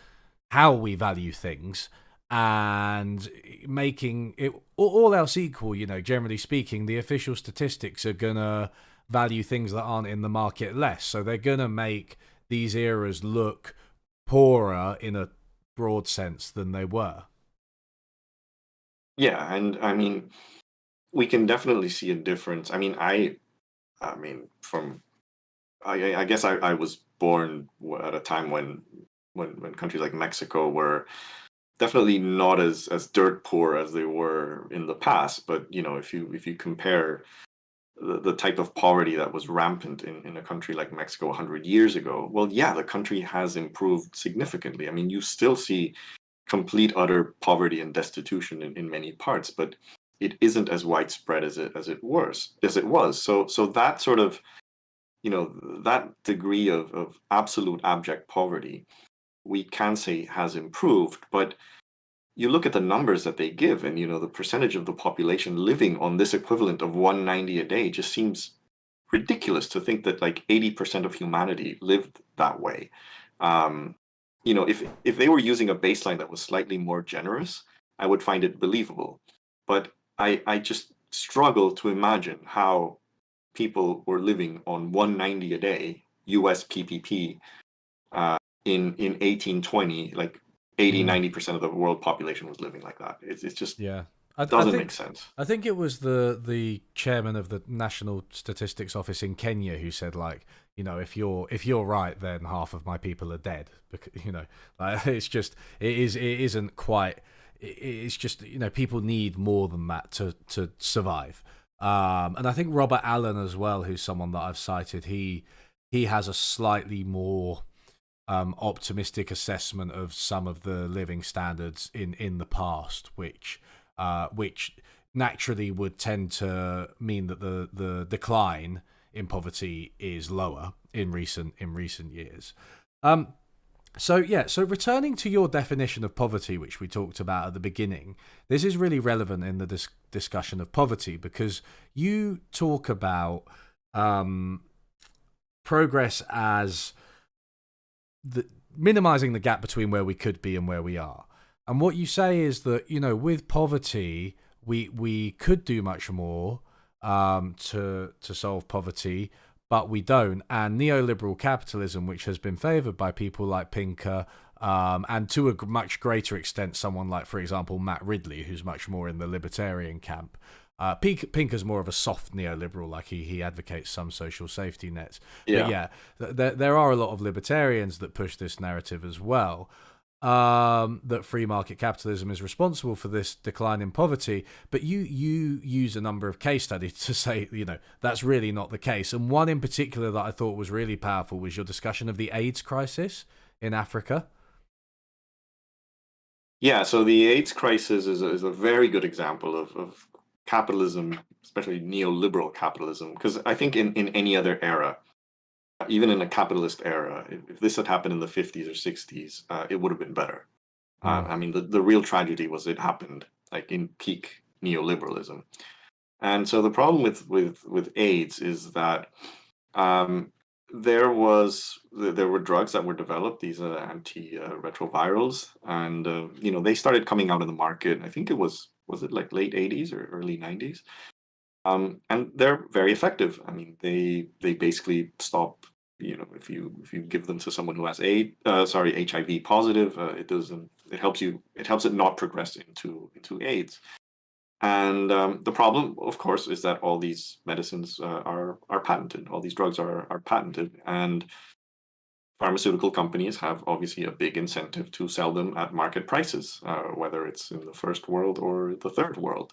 Speaker 1: how we value things, and making it all else equal, generally speaking, the official statistics are gonna value things that aren't in the market less. So they're gonna make these eras look poorer in a broad sense than they were.
Speaker 2: Yeah, and I mean, we can definitely see a difference. I mean, from I guess I was born at a time when countries like Mexico were definitely not as dirt poor as they were in the past. But if you compare the type of poverty that was rampant in a country like Mexico 100 years ago, well, yeah, the country has improved significantly. I mean, you still see complete utter poverty and destitution in many parts, but it isn't as widespread as it was. So that sort of that degree of absolute abject poverty, we can say has improved, but you look at the numbers that they give, and the percentage of the population living on this equivalent of 190 a day just seems ridiculous to think that like 80% of humanity lived that way. Um, if they were using a baseline that was slightly more generous, I would find it believable. But I just struggle to imagine how people were living on 190 a day US PPP in 1820, like 80,
Speaker 1: Mm.
Speaker 2: 90% of the world population was living like that. It just
Speaker 1: Yeah, I
Speaker 2: doesn't make
Speaker 1: think
Speaker 2: sense.
Speaker 1: it was the chairman of the National Statistics Office in Kenya who said, like, if you're right, then half of my people are dead. Because, like, it isn't quite. It's just, people need more than that to survive. And I think Robert Allen as well, who's someone that I've cited, he has a slightly more optimistic assessment of some of the living standards in the past, which naturally would tend to mean that the decline in poverty is lower in recent years. So returning to your definition of poverty, which we talked about at the beginning, this is really relevant in the discussion of poverty, because you talk about progress as the minimizing the gap between where we could be and where we are. And what you say is that, with poverty, we could do much more to solve poverty, but we don't. And neoliberal capitalism, which has been favored by people like Pinker, and to a much greater extent, someone like, for example, Matt Ridley, who's much more in the libertarian camp. Pinker's more of a soft neoliberal, like he advocates some social safety nets. But
Speaker 2: Yeah.
Speaker 1: yeah, there are a lot of libertarians that push this narrative as well, that free market capitalism is responsible for this decline in poverty. But you use a number of case studies to say, that's really not the case. And one in particular that I thought was really powerful was your discussion of the AIDS crisis in Africa.
Speaker 2: Yeah, so the AIDS crisis is a very good example of capitalism, especially neoliberal capitalism, because I think in any other era, even in a capitalist era, if this had happened in the 50s or 60s, it would have been better.
Speaker 1: Mm.
Speaker 2: I mean, the real tragedy was it happened like in peak neoliberalism. And so the problem with AIDS is that um, there were drugs that were developed, these antiretrovirals, and they started coming out in the market. I think was it like late 80s or early 90s, and they're very effective. I mean, they basically stop. If you give them to someone who has HIV positive, it helps it not progress into AIDS. And the problem, of course, is that all these medicines are patented. All these drugs are patented, and pharmaceutical companies have obviously a big incentive to sell them at market prices, whether it's in the first world or the third world.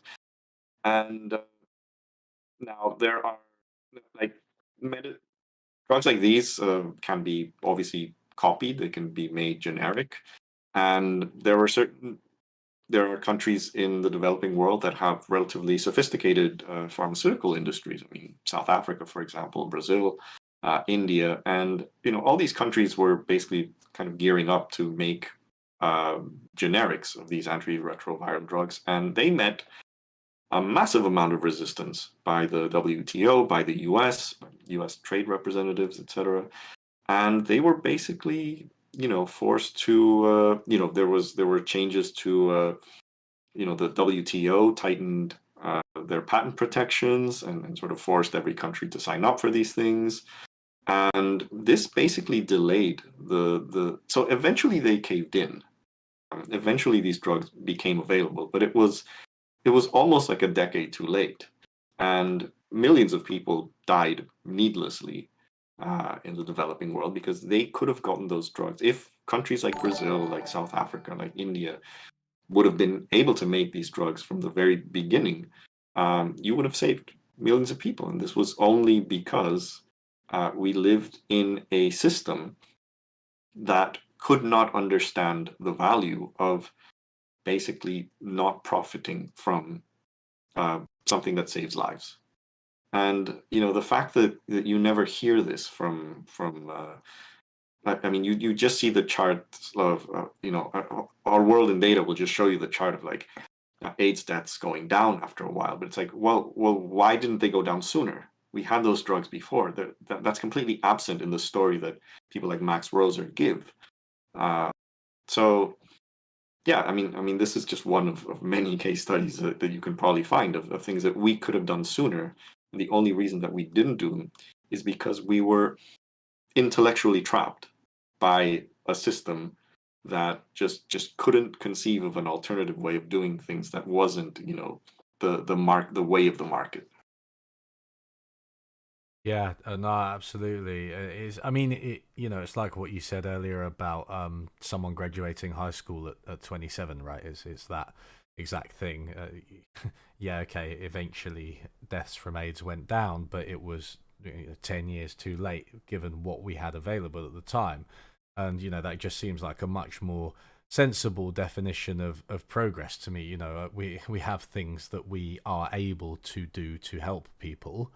Speaker 2: And now there are like med- drugs like these can be obviously copied. They can be made generic, and there are countries in the developing world that have relatively sophisticated pharmaceutical industries. I mean, South Africa, for example, Brazil, India, and all these countries were basically kind of gearing up to make generics of these antiretroviral drugs, and they met a massive amount of resistance by the WTO, by the US, by US trade representatives, etc. And they were basically, forced to, there were changes to, the WTO tightened their patent protections and sort of forced every country to sign up for these things. And this basically delayed so eventually they caved in. Eventually these drugs became available, but it was almost like a decade too late. And millions of people died needlessly in the developing world because they could have gotten those drugs. If countries like Brazil, like South Africa, like India would have been able to make these drugs from the very beginning, you would have saved millions of people. And this was only because we lived in a system that could not understand the value of basically not profiting from something that saves lives. And the fact that you never hear this from I mean, you just see the charts of, our world in data will just show you the chart of like AIDS deaths going down after a while. But it's like, well, why didn't they go down sooner? We had those drugs before. That's completely absent in the story that people like Max Roser give. So yeah, I mean, this is just one of many case studies that you can probably find of things that we could have done sooner. And the only reason that we didn't do them is because we were intellectually trapped by a system that just couldn't conceive of an alternative way of doing things that wasn't, the way of the market.
Speaker 1: Yeah, no, absolutely. I mean, it's like what you said earlier about someone graduating high school at 27, right? It's that exact thing. Yeah, okay, eventually deaths from AIDS went down, but it was 10 years too late given what we had available at the time. And, that just seems like a much more sensible definition of progress to me. We have things that we are able to do to help people,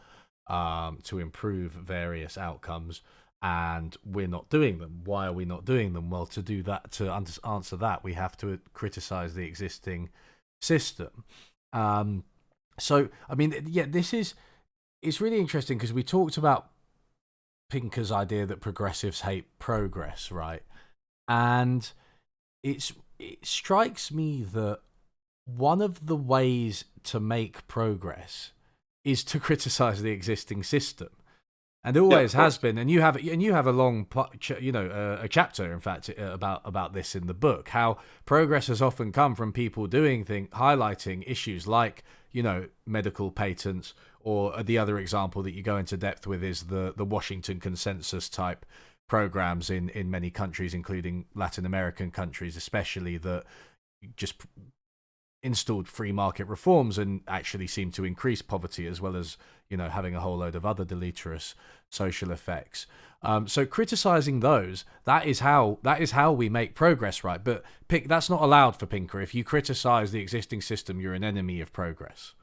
Speaker 1: to improve various outcomes, and we're not doing them. Why are we not doing them? Well, to do that, to answer that, we have to criticize the existing system. So, I mean, yeah, it's really interesting because we talked about Pinker's idea that progressives hate progress, right? And it strikes me that one of the ways to make progress is to criticize the existing system, and it always has been. And you have a long, a chapter, in fact, about this in the book. How progress has often come from people doing things, highlighting issues like medical patents, or the other example that you go into depth with is the Washington Consensus type programs in many countries, including Latin American countries, especially, that just installed free market reforms and actually seem to increase poverty, as well as having a whole load of other deleterious social effects. So criticizing those, that is how we make progress, right? But that's not allowed for Pinker. If you criticize the existing system, you're an enemy of progress.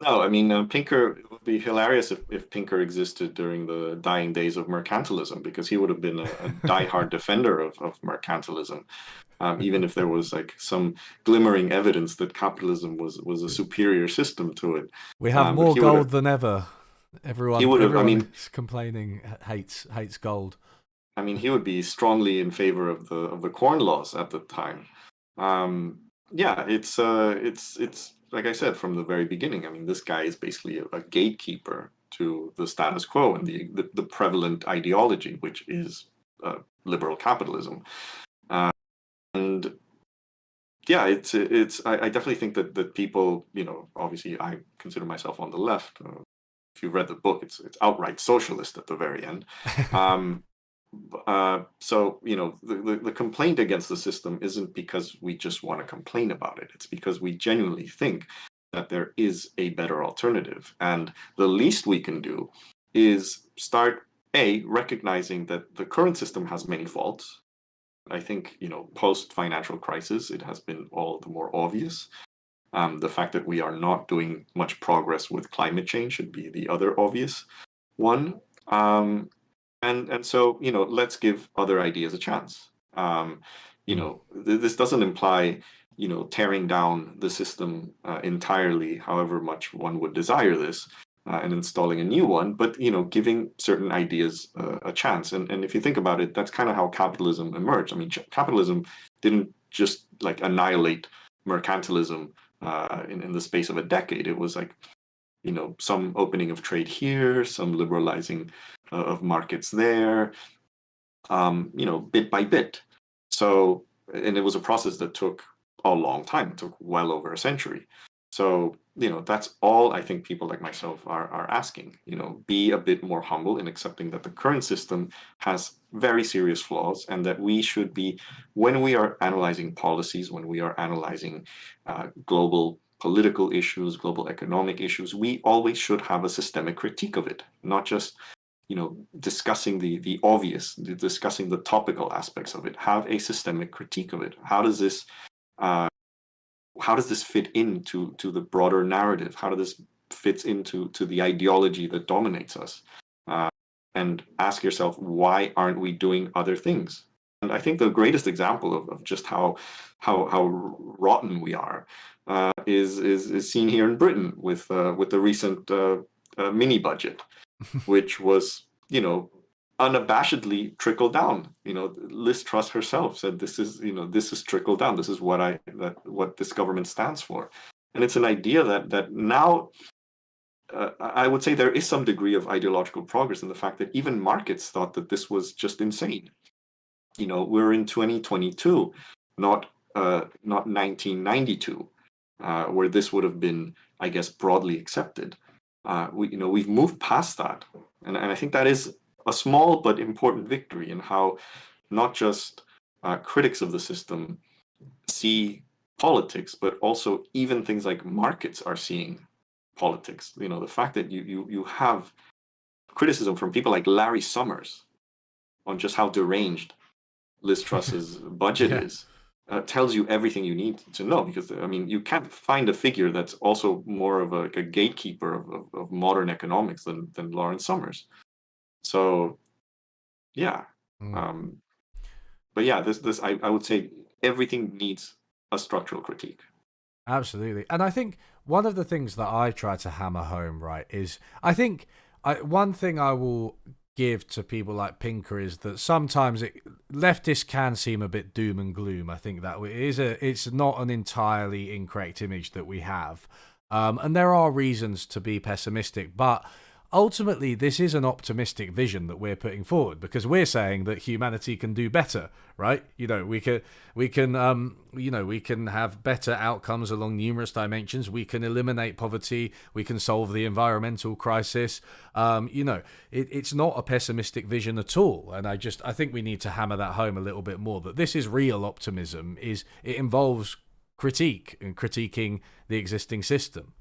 Speaker 2: No, I mean, Pinker, it would be hilarious if Pinker existed during the dying days of mercantilism, because he would have been a diehard defender of mercantilism. Even if there was like some glimmering evidence that capitalism was a superior system to it.
Speaker 1: We have
Speaker 2: But
Speaker 1: more gold than ever.
Speaker 2: he would have, I
Speaker 1: Everyone
Speaker 2: mean,
Speaker 1: is complaining, hates gold.
Speaker 2: I mean, he would be strongly in favor of the corn laws at the time. Yeah, it's like I said from the very beginning. I mean, this guy is basically a gatekeeper to the status quo and the prevalent ideology, which is liberal capitalism. And yeah, I definitely think that people, obviously I consider myself on the left. If you read the book, it's outright socialist at the very end. So the complaint against the system isn't because we just want to complain about it. It's because we genuinely think that there is a better alternative, and the least we can do is start recognizing that the current system has many faults. I think post financial crisis, it has been all the more obvious. The fact that we are not doing much progress with climate change should be the other obvious one. And so let's give other ideas a chance. This doesn't imply tearing down the system entirely, however much one would desire this, and installing a new one, but giving certain ideas a chance. And if you think about it, that's kind of how capitalism emerged. I mean, capitalism didn't just like annihilate mercantilism in the space of a decade. It was like some opening of trade here, some liberalizing of markets there, bit by bit. So, and it was a process that took a long time. It took well over a century. So, that's all I think people like myself are asking. Be a bit more humble in accepting that the current system has very serious flaws, and that we should be, when we are analyzing policies, when we are analyzing global political issues, global economic issues, we always should have a systemic critique of it, not just discussing the obvious, discussing the topical aspects of it. Have a systemic critique of it. How does this fit into the broader narrative? How does this fit into the ideology that dominates us? and ask yourself, why aren't we doing other things? And I think the greatest example of just how rotten we are is seen here in Britain with the recent mini budget, which was, unabashedly trickle down. Liz Truss herself said, this is trickle down. This is what this government stands for. And it's an idea that now I would say there is some degree of ideological progress in the fact that even markets thought that this was just insane. We're in 2022, not 1992, where this would have been, I guess, broadly accepted. We've moved past that, and I think that is a small but important victory in how not just critics of the system see politics, but also even things like markets are seeing politics. The fact that you have criticism from people like Larry Summers on just how deranged Liz Truss's budget
Speaker 1: Yeah.
Speaker 2: is tells you everything you need to know, because you can't find a figure that's also more of a gatekeeper of modern economics than Lawrence Summers. So yeah. But yeah, this I would say everything needs a structural critique.
Speaker 1: Absolutely. And I think one of the things that I try to hammer home, right, is I think one thing I will give to people like Pinker is that sometimes leftists can seem a bit doom and gloom. I think that it's not an entirely incorrect image that we have. And there are reasons to be pessimistic, but ultimately this is an optimistic vision that we're putting forward, because we're saying that humanity can do better, right? We can have better outcomes along numerous dimensions. We can eliminate poverty. We can solve the environmental crisis. It's not a pessimistic vision at all. And I think we need to hammer that home a little bit more, that this is real optimism. It involves critique and critiquing the existing system.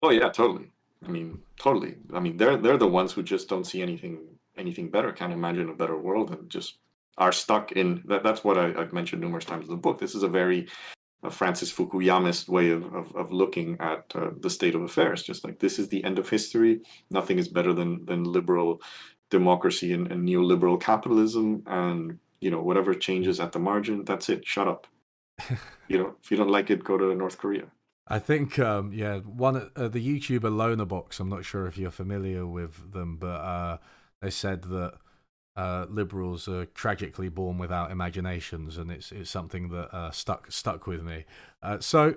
Speaker 2: Oh yeah, totally. Totally. They're the ones who just don't see anything better, can't imagine a better world, and just are stuck in that. That's what I've mentioned numerous times in the book. This is a very Francis Fukuyamist way of looking at the state of affairs. Just like, this is the end of history. Nothing is better than liberal democracy and neoliberal capitalism, and whatever changes at the margin, that's it. Shut up. If you don't like it, go to North Korea.
Speaker 1: I think, one the YouTuber Lonerbox, I'm not sure if you're familiar with them, but they said that liberals are tragically born without imaginations, and it's something that stuck with me. So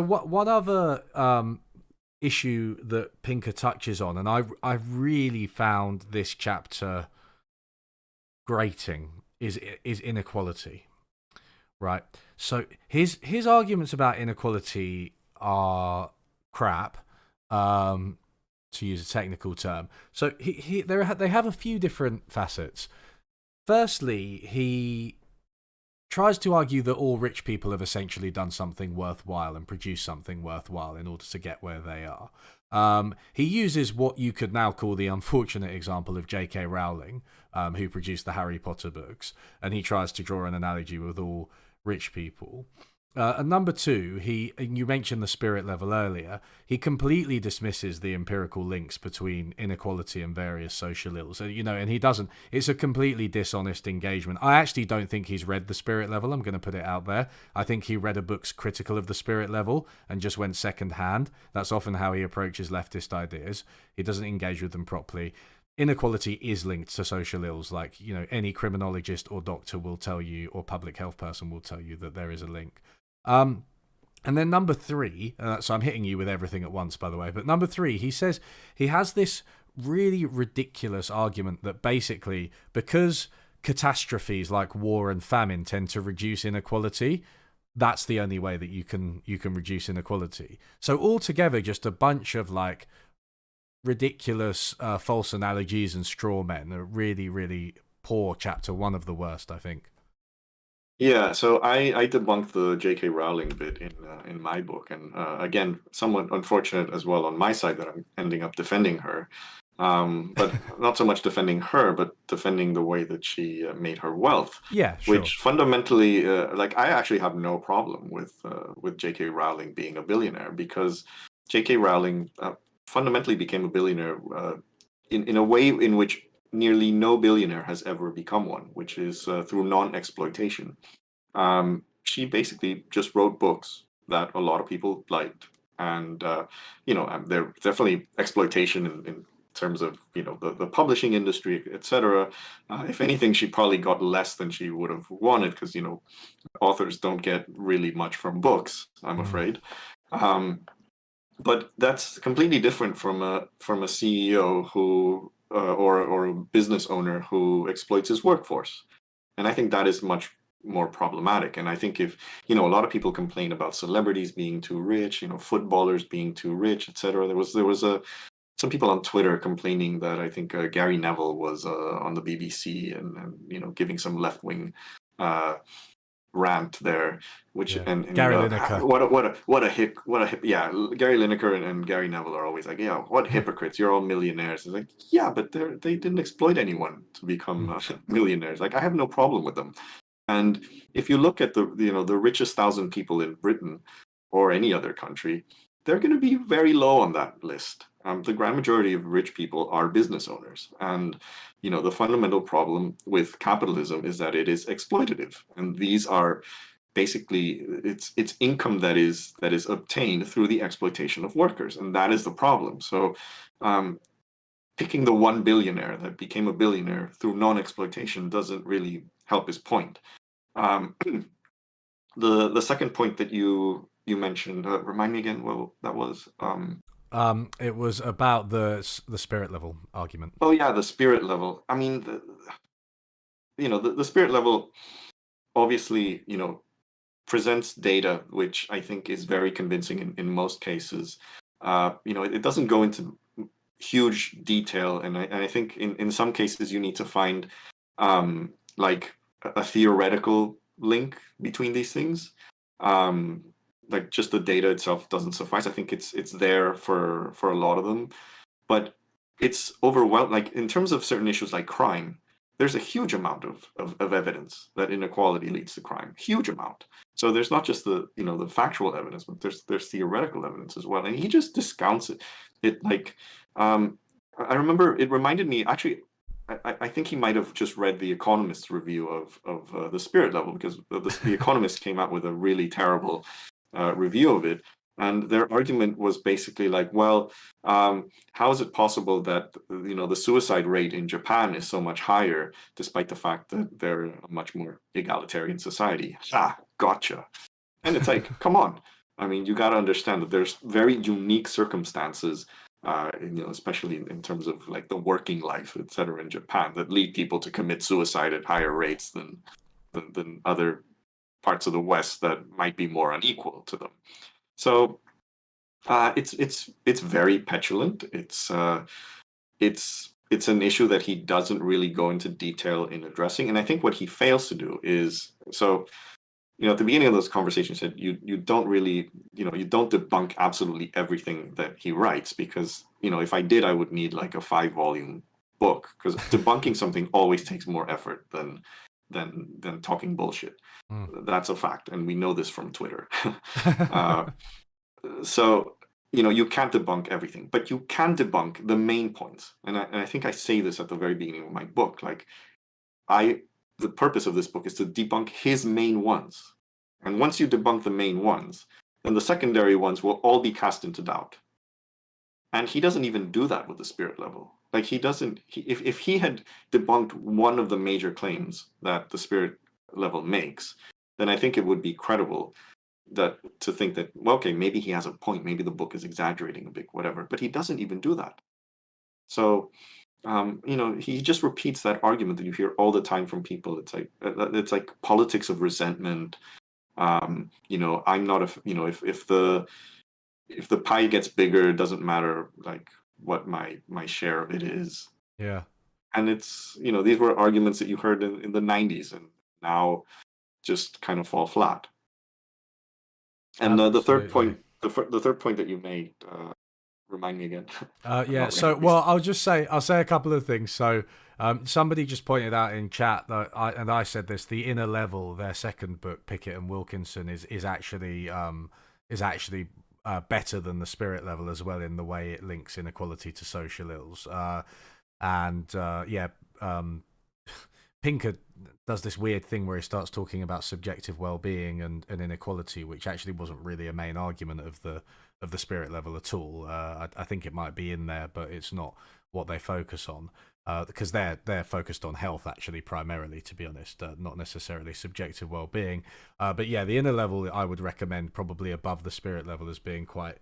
Speaker 1: what other issue that Pinker touches on, and I've really found this chapter grating, is inequality. Right. So his arguments about inequality are crap, to use a technical term. So they have a few different facets. Firstly, he tries to argue that all rich people have essentially done something worthwhile and produced something worthwhile in order to get where they are. He uses what you could now call the unfortunate example of J.K. Rowling, who produced the Harry Potter books, and he tries to draw an analogy with all rich people. And number two, you mentioned the spirit level earlier, he completely dismisses the empirical links between inequality and various social ills. And he doesn't, it's a completely dishonest engagement. I actually don't think he's read the spirit level. I'm going to put it out there. I think he read a book critical of the spirit level and just went second hand. That's often how he approaches leftist ideas. He doesn't engage with them properly. Inequality is linked to social ills. Like, any criminologist or doctor will tell you, or public health person will tell you, that there is a link. And then number three, so I'm hitting you with everything at once, by the way, but number three, he says he has this really ridiculous argument that basically, because catastrophes like war and famine tend to reduce inequality, that's the only way that you can reduce inequality. So altogether, just a bunch of like ridiculous false analogies and straw men. A really, really poor chapter, one of the worst, I think.
Speaker 2: Yeah, so I debunked the J.K. Rowling bit in my book, and again, somewhat unfortunate as well on my side that I'm ending up defending her, but not so much defending her, but defending the way that she made her wealth.
Speaker 1: Yeah, sure.
Speaker 2: Which fundamentally, I actually have no problem with J.K. Rowling being a billionaire, because J.K. Rowling fundamentally became a billionaire in a way in which nearly no billionaire has ever become one, which is through non-exploitation. She basically just wrote books that a lot of people liked, and there definitely exploitation in terms of the publishing industry, etc. If anything, she probably got less than she would have wanted, because authors don't get really much from books, I'm afraid. But that's completely different from a CEO who or a business owner who exploits his workforce. And I think that is much more problematic. And I think if, a lot of people complain about celebrities being too rich, footballers being too rich, etc. There was some people on Twitter complaining that I think Gary Neville was on the BBC and giving some left-wing rant there, which and
Speaker 1: Gary Lineker.
Speaker 2: what a hip yeah, Gary Lineker and Gary Neville are always like, yeah, what hypocrites, you're all millionaires. It's like, yeah, but they didn't exploit anyone to become millionaires. Like, I have no problem with them. And if you look at the richest 1,000 people in Britain or any other country, they're going to be very low on that list. The grand majority of rich people are business owners, and the fundamental problem with capitalism is that it is exploitative, and these are basically it's income that is obtained through the exploitation of workers, and that is the problem. So picking the one billionaire that became a billionaire through non-exploitation doesn't really help his point. The second point that you mentioned, remind me again what that was.
Speaker 1: It was about the spirit level argument.
Speaker 2: Oh yeah, the spirit level. I mean, the spirit level obviously presents data which I think is very convincing in most cases. It doesn't go into huge detail, and I think in some cases you need to find like a theoretical link between these things. Like, just the data itself doesn't suffice. I think it's there for a lot of them, but it's overwhelmed. Like, in terms of certain issues like crime, there's a huge amount of evidence that inequality leads to crime. Huge amount. So there's not just the factual evidence, but there's theoretical evidence as well. And he just discounts it. I remember it reminded me, actually, I think he might have just read the Economist's review of the spirit level, because the Economist came out with a really terrible review of it. And their argument was basically like, well, how is it possible that the suicide rate in Japan is so much higher, despite the fact that they're a much more egalitarian society? Ah, gotcha. And it's like, come on. I mean, you got to understand that there's very unique circumstances, especially in terms of like the working life, et cetera, in Japan, that lead people to commit suicide at higher rates than other parts of the West that might be more unequal to them. So it's very petulant. It's an issue that he doesn't really go into detail in addressing. And I think what he fails to do is, so at the beginning of this conversation, said you don't really you don't debunk absolutely everything that he writes, because if I did, I would need like a 5-volume book, because debunking something always takes more effort than talking bullshit. That's a fact, and we know this from Twitter. So you can't debunk everything, but you can debunk the main points. And I think I say this at the very beginning of my book. Like, the purpose of this book is to debunk his main ones. And once you debunk the main ones, then the secondary ones will all be cast into doubt. And he doesn't even do that with the spirit level. Like, if he had debunked one of the major claims that the spirit level makes, then I think it would be credible to think that, well, okay, maybe he has a point, maybe the book is exaggerating a bit, whatever. But he doesn't even do that. So he just repeats that argument that you hear all the time from people. It's like politics of resentment. I'm not if the pie gets bigger, it doesn't matter like what my share of it is.
Speaker 1: Yeah.
Speaker 2: And it's these were arguments that you heard in the 90s, and now just kind of fall flat. And the third point, the third point that you made, remind me again.
Speaker 1: Yeah. So, well, I'll say a couple of things. So, somebody just pointed out in chat that I said this: the Inner Level, their second book, Pickett and Wilkinson, is actually better than the Spirit Level as well, in the way it links inequality to social ills. And Pinker does this weird thing where he starts talking about subjective well-being and inequality, which actually wasn't really a main argument of the spirit level at all. I think it might be in there, but it's not what they focus on, because they're focused on health actually primarily, to be honest, not necessarily subjective well-being. But yeah, the inner level I would recommend probably above the spirit level as being quite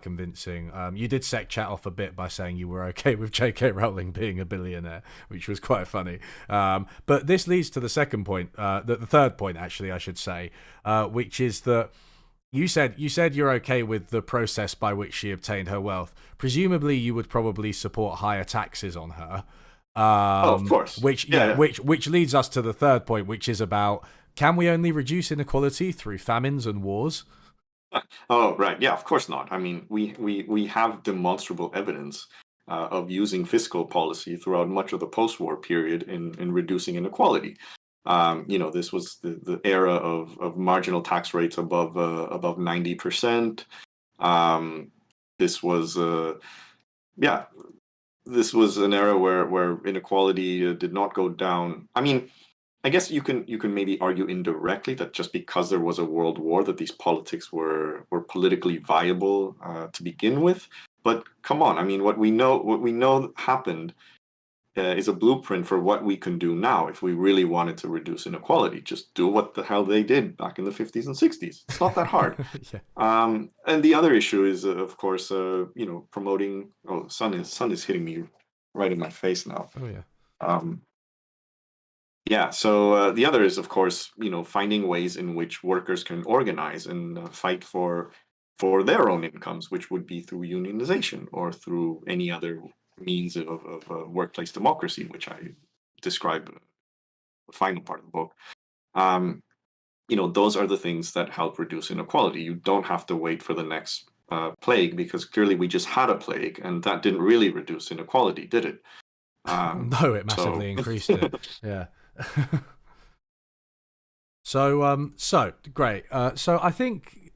Speaker 1: convincing. You did set chat off a bit by saying you were okay with J.K. Rowling being a billionaire, which was quite funny. But this leads to the second point, the third point, actually, I should say, which is that you said you're okay with the process by which she obtained her wealth. Presumably, you would probably support higher taxes on her.
Speaker 2: Oh, of course.
Speaker 1: Which
Speaker 2: Yeah, yeah.
Speaker 1: which leads us to the third point, which is about, can we only reduce inequality through famines and wars?
Speaker 2: Oh, right. Yeah, of course not. I mean, we have demonstrable evidence of using fiscal policy throughout much of the post-war period in reducing inequality. This was the era of marginal tax rates above 90%. This was yeah, this was an era where inequality did not go down. I mean, I guess you can maybe argue indirectly that just because there was a world war, that these politics were politically viable to begin with. But come on, I mean, what we know happened is a blueprint for what we can do now if we really wanted to reduce inequality. Just do what the hell they did back in the 50s and 60s. It's not that hard.
Speaker 1: Yeah.
Speaker 2: And the other issue is, of course, promoting. Oh, sun is hitting me right in my face now.
Speaker 1: Oh yeah.
Speaker 2: Um, yeah, so the other is, of course, finding ways in which workers can organize and fight for their own incomes, which would be through unionization or through any other means of workplace democracy, which I describe in the final part of the book. Um, those are the things that help reduce inequality. You don't have to wait for the next plague, because clearly we just had a plague, and that didn't really reduce inequality, did it?
Speaker 1: No, it
Speaker 2: So
Speaker 1: massively increased it. Yeah. So great. So I think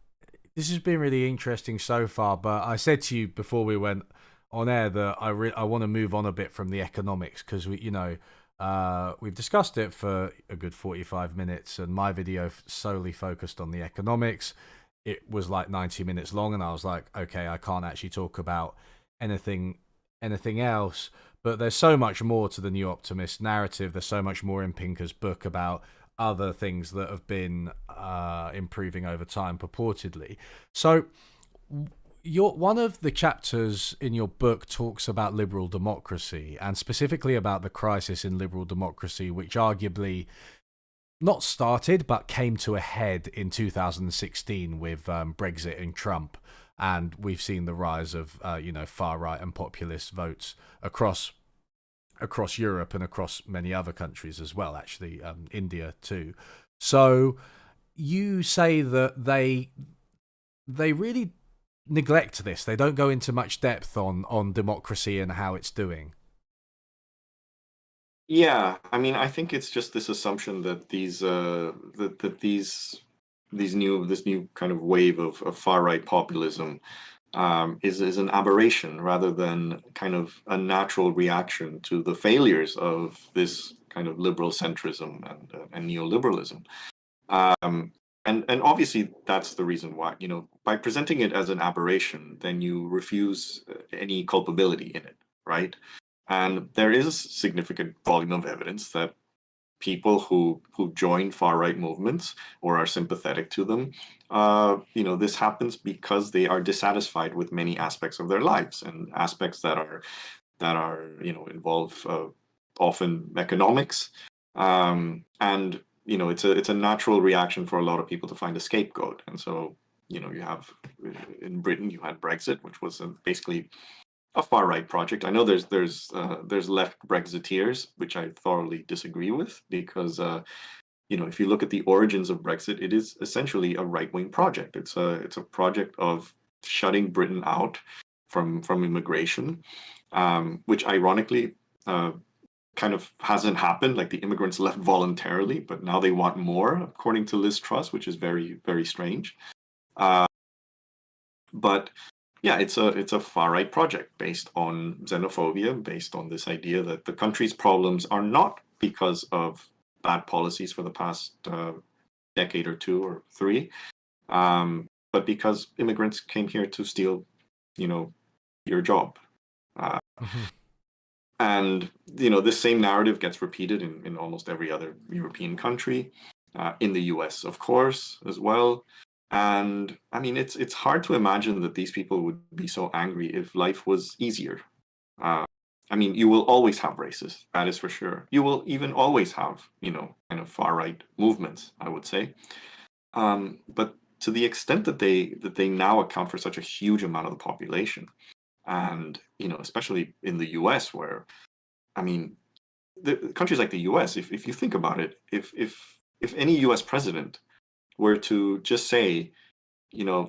Speaker 1: this has been really interesting so far. But I said to you before we went on air that I want to move on a bit from the economics, because we've discussed it for a good 45 minutes, and my video solely focused on the economics. It was like 90 minutes long, and I was like, okay, I can't actually talk about anything else. But there's so much more to the New Optimist narrative. There's so much more in Pinker's book about other things that have been improving over time, purportedly. So, one of the chapters in your book talks about liberal democracy, and specifically about the crisis in liberal democracy, which arguably not started but came to a head in 2016 with Brexit and Trump. And we've seen the rise of far right and populist votes across Europe and across many other countries as well, actually, India too. So you say that they really neglect this. They don't go into much depth on democracy and how it's doing.
Speaker 2: Yeah, I mean, I think it's just this assumption that this new kind of wave of far right populism is an aberration rather than kind of a natural reaction to the failures of this kind of liberal centrism and neoliberalism. And obviously that's the reason why, by presenting it as an aberration, then you refuse any culpability in it, right? And there is a significant volume of evidence that people who join far right movements or are sympathetic to them, this happens because they are dissatisfied with many aspects of their lives, and aspects that are involve often economics, and it's a natural reaction for a lot of people to find a scapegoat. And so you have, in Britain, you had Brexit, which was basically a far right project. I know there's left Brexiteers, which I thoroughly disagree with, because if you look at the origins of Brexit, it is essentially a right wing project. It's a project of shutting Britain out from immigration, which ironically kind of hasn't happened. Like, the immigrants left voluntarily, but now they want more, according to Liz Truss, which is very, very strange. But yeah, it's a far right project based on xenophobia, based on this idea that the country's problems are not because of bad policies for the past decade or two or three, but because immigrants came here to steal, you know, your job. Uh,
Speaker 1: Hmm.
Speaker 2: and this same narrative gets repeated in almost every other European country, in the US, of course, as well. And I mean, it's hard to imagine that these people would be so angry if life was easier. Uh, I mean, you will always have racists, that is for sure. You will even always have, kind of far right movements, I would say. But to the extent that they now account for such a huge amount of the population, and especially in the U.S., where I mean, the countries like the U.S., if you think about it, if any U.S. president were to just say,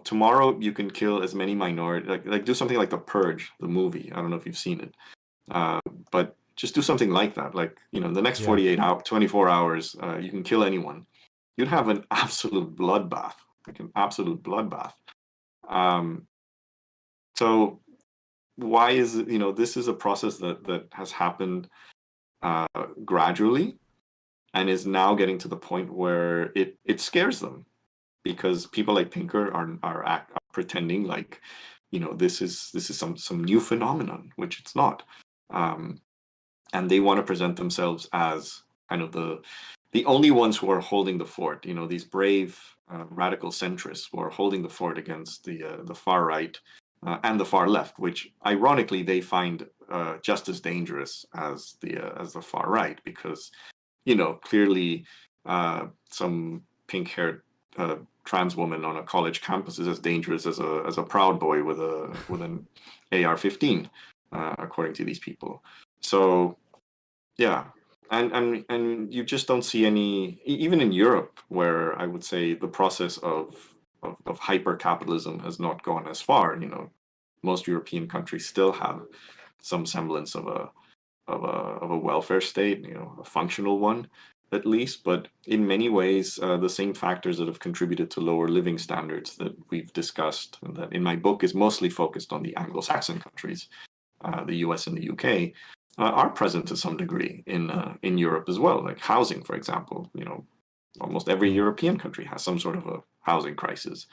Speaker 2: tomorrow you can kill as many minority, like do something like The Purge, the movie. I don't know if you've seen it, uh, but just do something like that. Like, in the next
Speaker 1: Yeah.
Speaker 2: 48 hours, 24 hours, you can kill anyone. You'd have an absolute bloodbath, like an absolute bloodbath. Um, so why is it, this is a process that has happened uh, gradually and is now getting to the point where it scares them, because people like Pinker are pretending like, this is some new phenomenon, which it's not. Um, and they want to present themselves as kind of the only ones who are holding the fort. These brave radical centrists who are holding the fort against the far right and the far left, which ironically they find just as dangerous as the far right, because clearly some pink-haired trans woman on a college campus is as dangerous as a Proud Boy with an AR-15, according to these people. So yeah, and you just don't see any, even in Europe, where I would say the process of hyper capitalism has not gone as far. Most European countries still have some semblance of a welfare state, a functional one at least. But in many ways, the same factors that have contributed to lower living standards that we've discussed, and that in my book is mostly focused on the Anglo-Saxon countries, the US and the UK, are present to some degree in Europe as well. Like housing, for example, almost every
Speaker 1: Mm.
Speaker 2: European country has some sort of a housing crisis.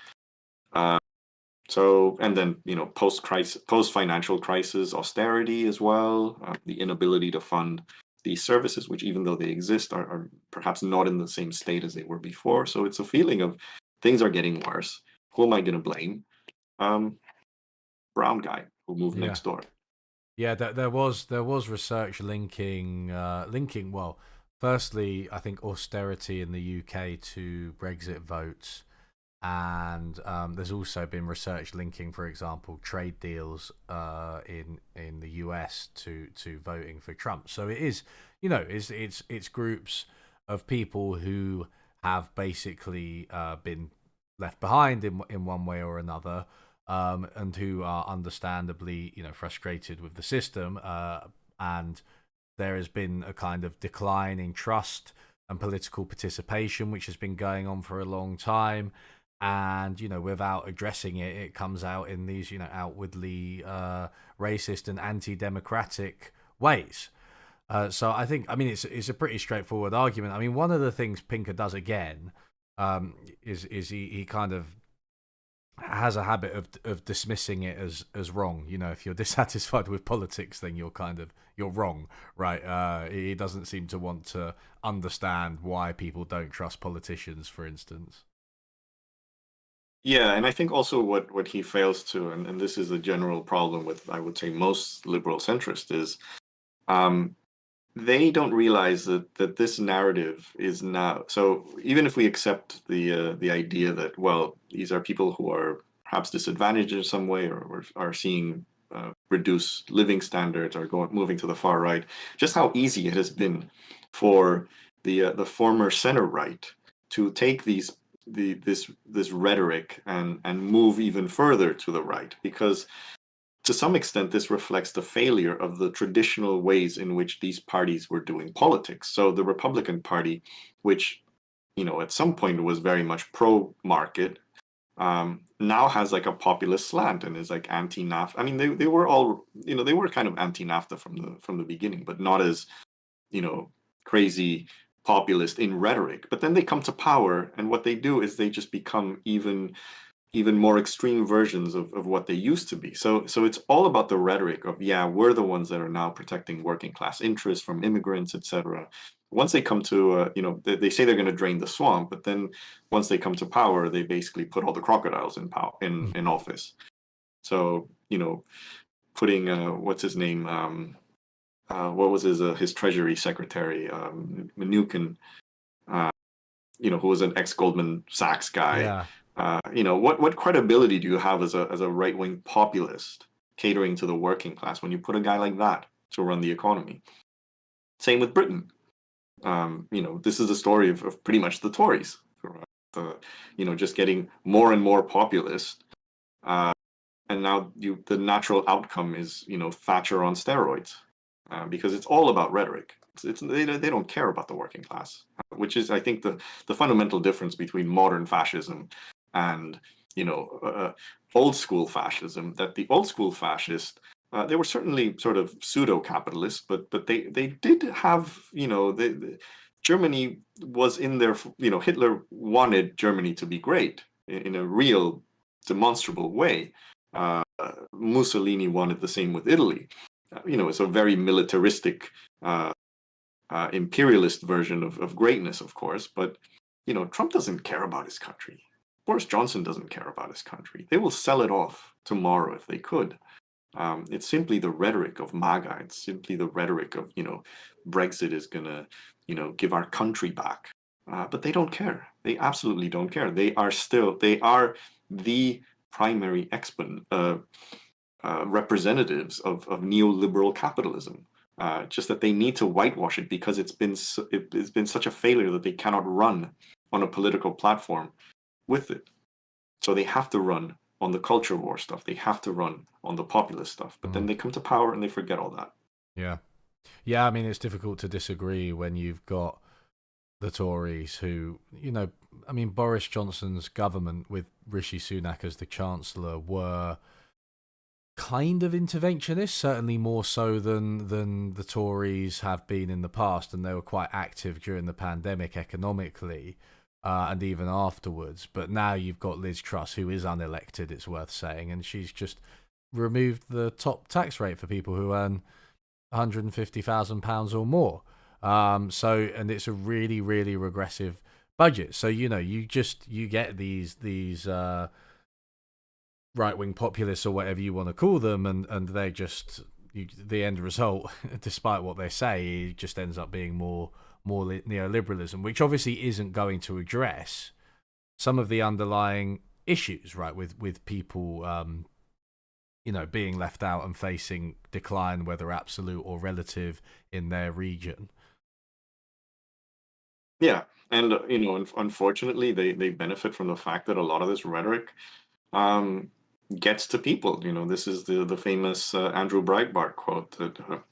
Speaker 2: So, and then, post-crisis, post-financial crisis, austerity as well, the inability to fund these services, which even though they exist, are perhaps not in the same state as they were before. So it's a feeling of things are getting worse. Who am I going to blame? Um, Brown guy who moved
Speaker 1: Yeah.
Speaker 2: next door.
Speaker 1: Yeah, there was research linking well, firstly, I think austerity in the UK to Brexit votes, and there's also been research linking, for example, trade deals in the US to voting for Trump. So it is, it's groups of people who have basically been left behind in one way or another, and who are understandably, frustrated with the system. And there has been a kind of decline in trust and political participation, which has been going on for a long time. And without addressing it, it comes out in these outwardly racist and anti-democratic ways. So I think, I mean, it's a pretty straightforward argument. I mean, one of the things Pinker does again, is he kind of has a habit of dismissing it as wrong. If you're dissatisfied with politics, then you're wrong, right? He doesn't seem to want to understand why people don't trust politicians, for instance.
Speaker 2: Yeah, and I think also what he fails to, and this is a general problem with, I would say, most liberal centrists, is um, they don't realize that this narrative is now. So even if we accept the idea that, well, these are people who are perhaps disadvantaged in some way, or are seeing reduced living standards, or moving to the far right, just how easy it has been for the former center right to take this rhetoric and move even further to the right, because to some extent, this reflects the failure of the traditional ways in which these parties were doing politics. So the Republican Party, which, at some point was very much pro-market, now has like a populist slant and is like anti-NAFTA. I mean, they were all, they were kind of anti-NAFTA from the beginning, but not as, crazy populist in rhetoric. But then they come to power, and what they do is they just become even more extreme versions of what they used to be. So it's all about the rhetoric of, yeah, we're the ones that are now protecting working class interests from immigrants, etc. Once they come to, they say they're going to drain the swamp, but then once they come to power, they basically put all the crocodiles in power in office. So putting what's his name, what was his Treasury Secretary, Mnuchin, who was an ex-Goldman Sachs guy.
Speaker 1: Yeah.
Speaker 2: What credibility do you have as a right-wing populist catering to the working class when you put a guy like that to run the economy? Same with Britain. This is the story of pretty much the Tories, just getting more and more populist. And now the natural outcome is, Thatcher on steroids, because it's all about rhetoric. They don't care about the working class, which is, I think, the fundamental difference between modern fascism and old school fascism. That the old school fascist, they were certainly sort of pseudo capitalists, but they did have, Germany was in their, Hitler wanted Germany to be great in a real demonstrable way. Mussolini wanted the same with Italy. It's a very militaristic, imperialist version of greatness, of course. But Trump doesn't care about his country. Boris Johnson doesn't care about his country. They will sell it off tomorrow if they could. It's simply the rhetoric of MAGA. It's simply the rhetoric of Brexit is gonna give our country back. But they don't care. They absolutely don't care. They are the primary representatives of neoliberal capitalism. Just that they need to whitewash it because it's been such a failure that they cannot run on a political platform with it. So they have to run on the culture war stuff. They have to run on the populist stuff. But then they come to power and they forget all that.
Speaker 1: Yeah. Yeah, I mean, it's difficult to disagree when you've got the Tories who, Boris Johnson's government with Rishi Sunak as the Chancellor were kind of interventionists, certainly more so than the Tories have been in the past, and they were quite active during the pandemic economically, and even afterwards. But now you've got Liz Truss, who is unelected, it's worth saying, and she's just removed the top tax rate for people who earn £150,000 or more. And it's a really, really regressive budget. So you get these right-wing populists or whatever you want to call them, and they just the end result, despite what they say, just ends up being more neoliberalism, which obviously isn't going to address some of the underlying issues, right? With people, being left out and facing decline, whether absolute or relative, in their region.
Speaker 2: Yeah, and unfortunately, they benefit from the fact that a lot of this rhetoric gets to people. This is the famous Andrew Breitbart quote that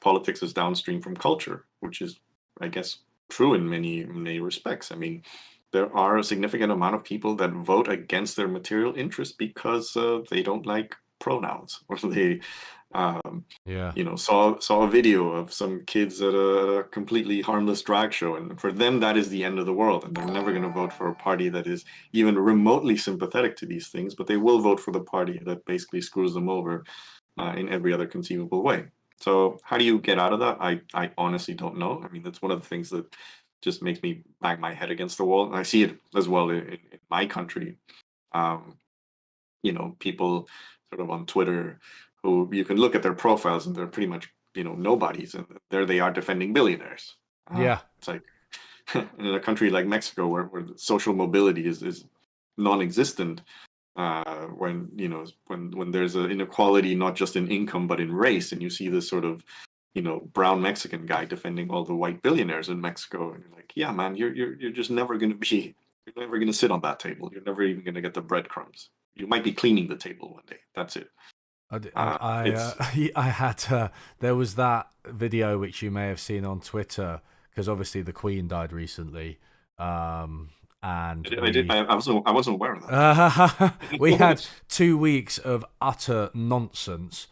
Speaker 2: politics is downstream from culture, which is, I guess, true in many respects. I mean, there are a significant amount of people that vote against their material interests because they don't like pronouns, or they saw a video of some kids at a completely harmless drag show, and for them that is the end of the world, and they're never going to vote for a party that is even remotely sympathetic to these things, but they will vote for the party that basically screws them over in every other conceivable way. So how do you get out of that? I honestly don't know. I mean, that's one of the things that just makes me bang my head against the wall, and I see it as well in my country. People sort of on Twitter who you can look at their profiles and they're pretty much nobodies, and there they are defending billionaires. It's like in a country like Mexico where social mobility is non-existent, when there's an inequality not just in income but in race, and you see this sort of brown Mexican guy defending all the white billionaires in Mexico, and you're like, yeah, man, you're just never going to sit on that table. You're never even going to get the breadcrumbs. You might be cleaning the table one day. That's it.
Speaker 1: I had there was that video which you may have seen on Twitter, because obviously the Queen died recently, and
Speaker 2: I did.
Speaker 1: we
Speaker 2: I wasn't aware of
Speaker 1: we had
Speaker 2: that.
Speaker 1: 2 weeks of utter nonsense,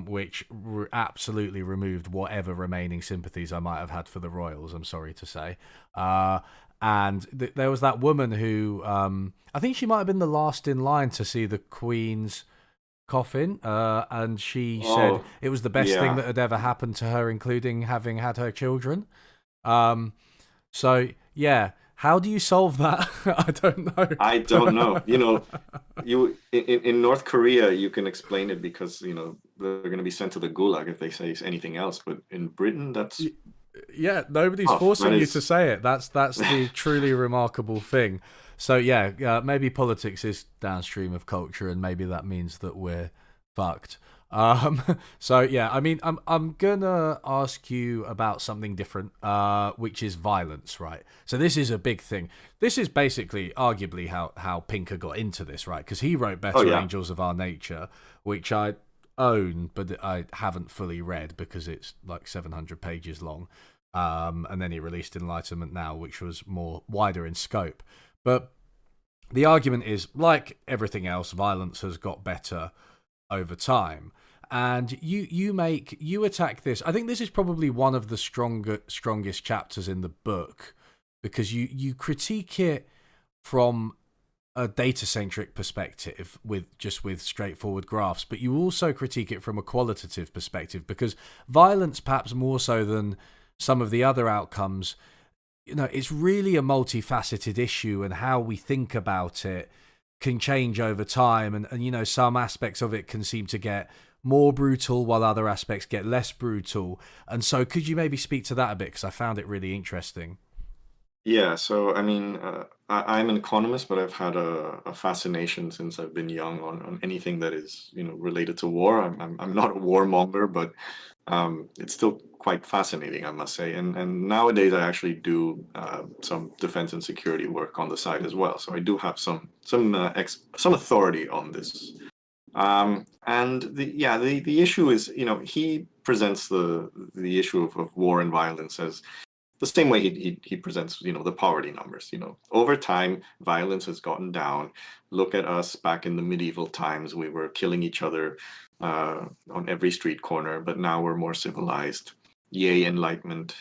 Speaker 1: which absolutely removed whatever remaining sympathies I might have had for the Royals, I'm sorry to say. And there was that woman who, I think she might have been the last in line to see the Queen's coffin, and she said
Speaker 2: Oh,
Speaker 1: it was the best thing
Speaker 2: yeah.
Speaker 1: that had ever happened to her, including having had her children. Um, so, yeah, how do you solve that? I don't
Speaker 2: I don't know.
Speaker 1: know.
Speaker 2: In North Korea, you can explain it because they're going to be sent to the gulag if they say anything else. But in Britain, that's
Speaker 1: Yeah, nobody's
Speaker 2: tough. That
Speaker 1: forcing you to
Speaker 2: is.
Speaker 1: say it. That's the truly remarkable thing. So yeah, maybe politics is downstream of culture, and maybe that means that we're fucked. Um, so yeah, I mean, I'm gonna ask you about something different, which is violence, right? So this is a big thing. This is basically, arguably, how Pinker got into this, right? Because he wrote
Speaker 2: Oh
Speaker 1: Better
Speaker 2: yeah.
Speaker 1: Angels of Our Nature, which I own, but I haven't fully read because it's like 700 pages long. And then he released Enlightenment Now, which was more wider in scope. But the argument is, like everything else, violence has got better over time. And you attack this. I think this is probably one of the strongest chapters in the book, because you critique it from a data centric perspective with straightforward graphs, but you also critique it from a qualitative perspective, because violence, perhaps more so than some of the other outcomes, it's really a multifaceted issue, and how we think about it can change over time. And some aspects of it can seem to get more brutal while other aspects get less brutal. And so could you maybe speak to that a bit? Because I found it really interesting.
Speaker 2: Yeah, so I mean, I'm an economist, but I've had a fascination since I've been young on anything that is, related to war. I'm not a warmonger, but it's still quite fascinating, I must say. And nowadays, I actually do some defense and security work on the side as well. So I do have some authority on this. And the issue is, he presents the issue of war and violence as the same way he presents the poverty numbers. Over time violence has gotten down. Look at us back in the medieval times. We were killing each other on every street corner, but now we're more civilized. Yay enlightenment,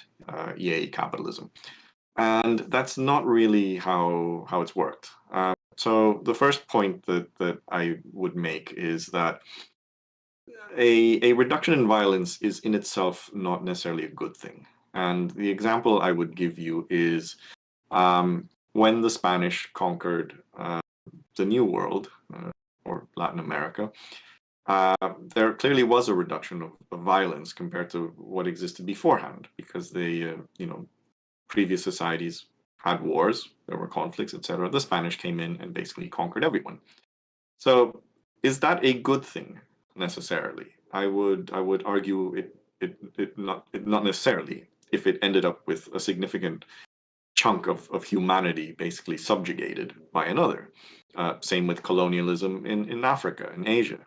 Speaker 2: yay capitalism. And that's not really how it's worked. So the first point that I would make is that a reduction in violence is in itself not necessarily a good thing. And the example I would give you is when the Spanish conquered the New World, or Latin America, there clearly was a reduction of violence compared to what existed beforehand, because previous societies had wars, there were conflicts, etc. The Spanish came in and basically conquered everyone. So, is that a good thing necessarily? I would argue it not necessarily, if it ended up with a significant chunk of humanity basically subjugated by another. Same with colonialism in Africa and Asia.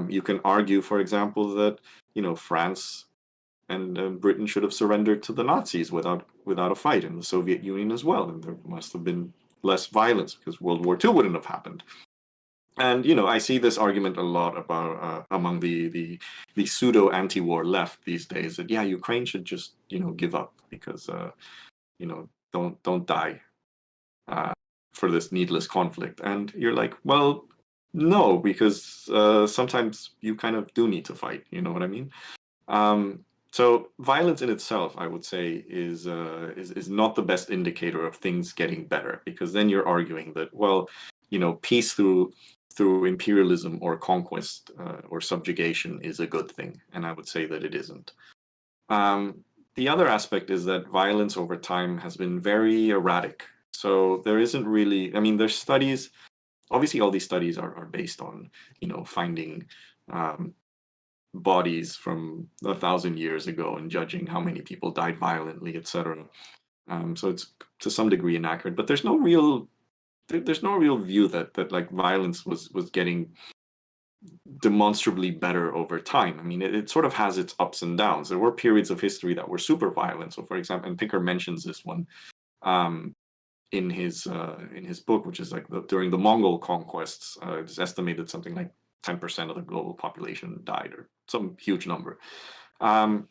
Speaker 2: You can argue, for example, that France and Britain should have surrendered to the Nazis without a fight, and the Soviet Union as well, and there must have been less violence because World War II wouldn't have happened. And I see this argument a lot about among the pseudo anti-war left these days, that yeah, Ukraine should just give up because don't die for this needless conflict. And you're like, well, no, because sometimes you kind of do need to fight. You know what I mean? So violence in itself, I would say, is not the best indicator of things getting better, because then you're arguing that, well, peace through imperialism or conquest or subjugation is a good thing, and I would say that it isn't. Um, the other aspect is that violence over time has been very erratic. So there isn't really, I mean, there's studies, obviously all these studies are based on, finding um, bodies from 1,000 years ago and judging how many people died violently, etc. So it's to some degree inaccurate, but there's no real view that like violence was getting demonstrably better over time. I mean, it sort of has its ups and downs. There were periods of history that were super violent. So, for example, and Pinker mentions this one. Um, in his book, which is like during the Mongol conquests, it's estimated something like 10% of the global population died, or some huge number. Um,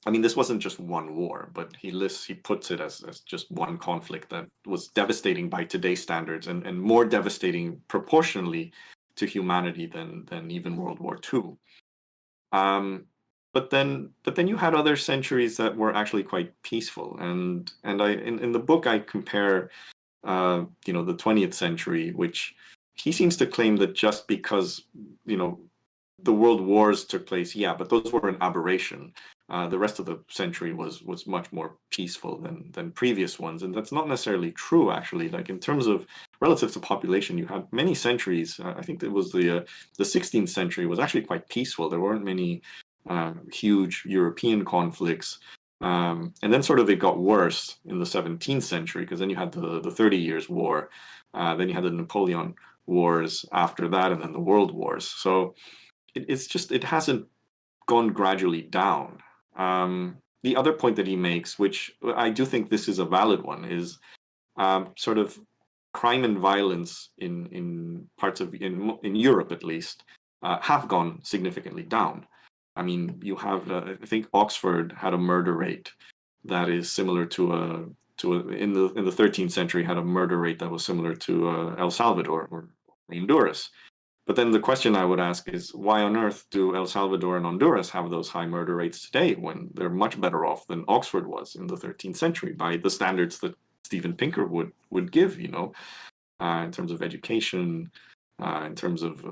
Speaker 2: I mean, this wasn't just one war, but he puts it as just one conflict that was devastating by today's standards, and more devastating proportionally to humanity than even World War II. Um, but then you had other centuries that were actually quite peaceful, and in the book I compare the 20th century, which he seems to claim that just because you know the world wars took place, yeah, but those were an aberration. The rest of the century was much more peaceful than previous ones, and that's not necessarily true. Actually, like in terms of relative to population, you had many centuries. I think it was the 16th century was actually quite peaceful. There weren't many huge European conflicts. And then sort of it got worse in the 17th century, because then you had the 30 Years' War, then you had the Napoleon Wars after that, and then the World Wars. So it hasn't gone gradually down. The other point that he makes, which I do think this is a valid one, is sort of crime and violence in parts of in Europe at least have gone significantly down. I mean, you have I think Oxford had a murder rate that is similar in the 13th century had a murder rate that was similar to El Salvador or Honduras. But then the question I would ask is, why on earth do El Salvador and Honduras have those high murder rates today when they're much better off than Oxford was in the 13th century by the standards that Steven Pinker would give, in terms of education, in terms of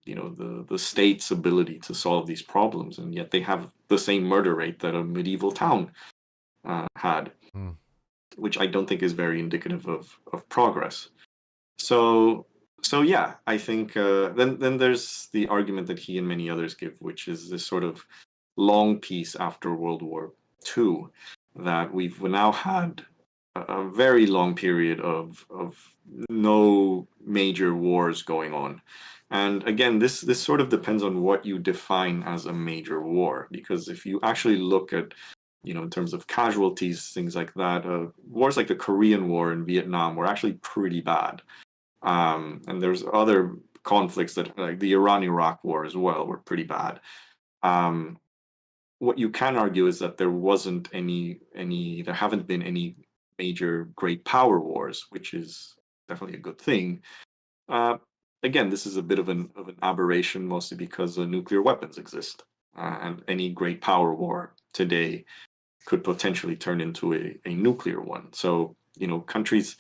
Speaker 2: the state's ability to solve these problems, and yet they have the same murder rate that a medieval town had, which I don't think is very indicative of progress. So yeah, I think then there's the argument that he and many others give, which is this sort of long peace after World War II, that we've now had a very long period of no major wars going on. And again, this sort of depends on what you define as a major war, because if you actually look at in terms of casualties, things like that, wars like the Korean War and Vietnam were actually pretty bad. And there's other conflicts that, like the Iran-Iraq War as well, were pretty bad. What you can argue is that there haven't been any major great power wars, which is definitely a good thing. Again, this is a bit of an aberration, mostly because nuclear weapons exist, and any great power war today could potentially turn into a nuclear one. So countries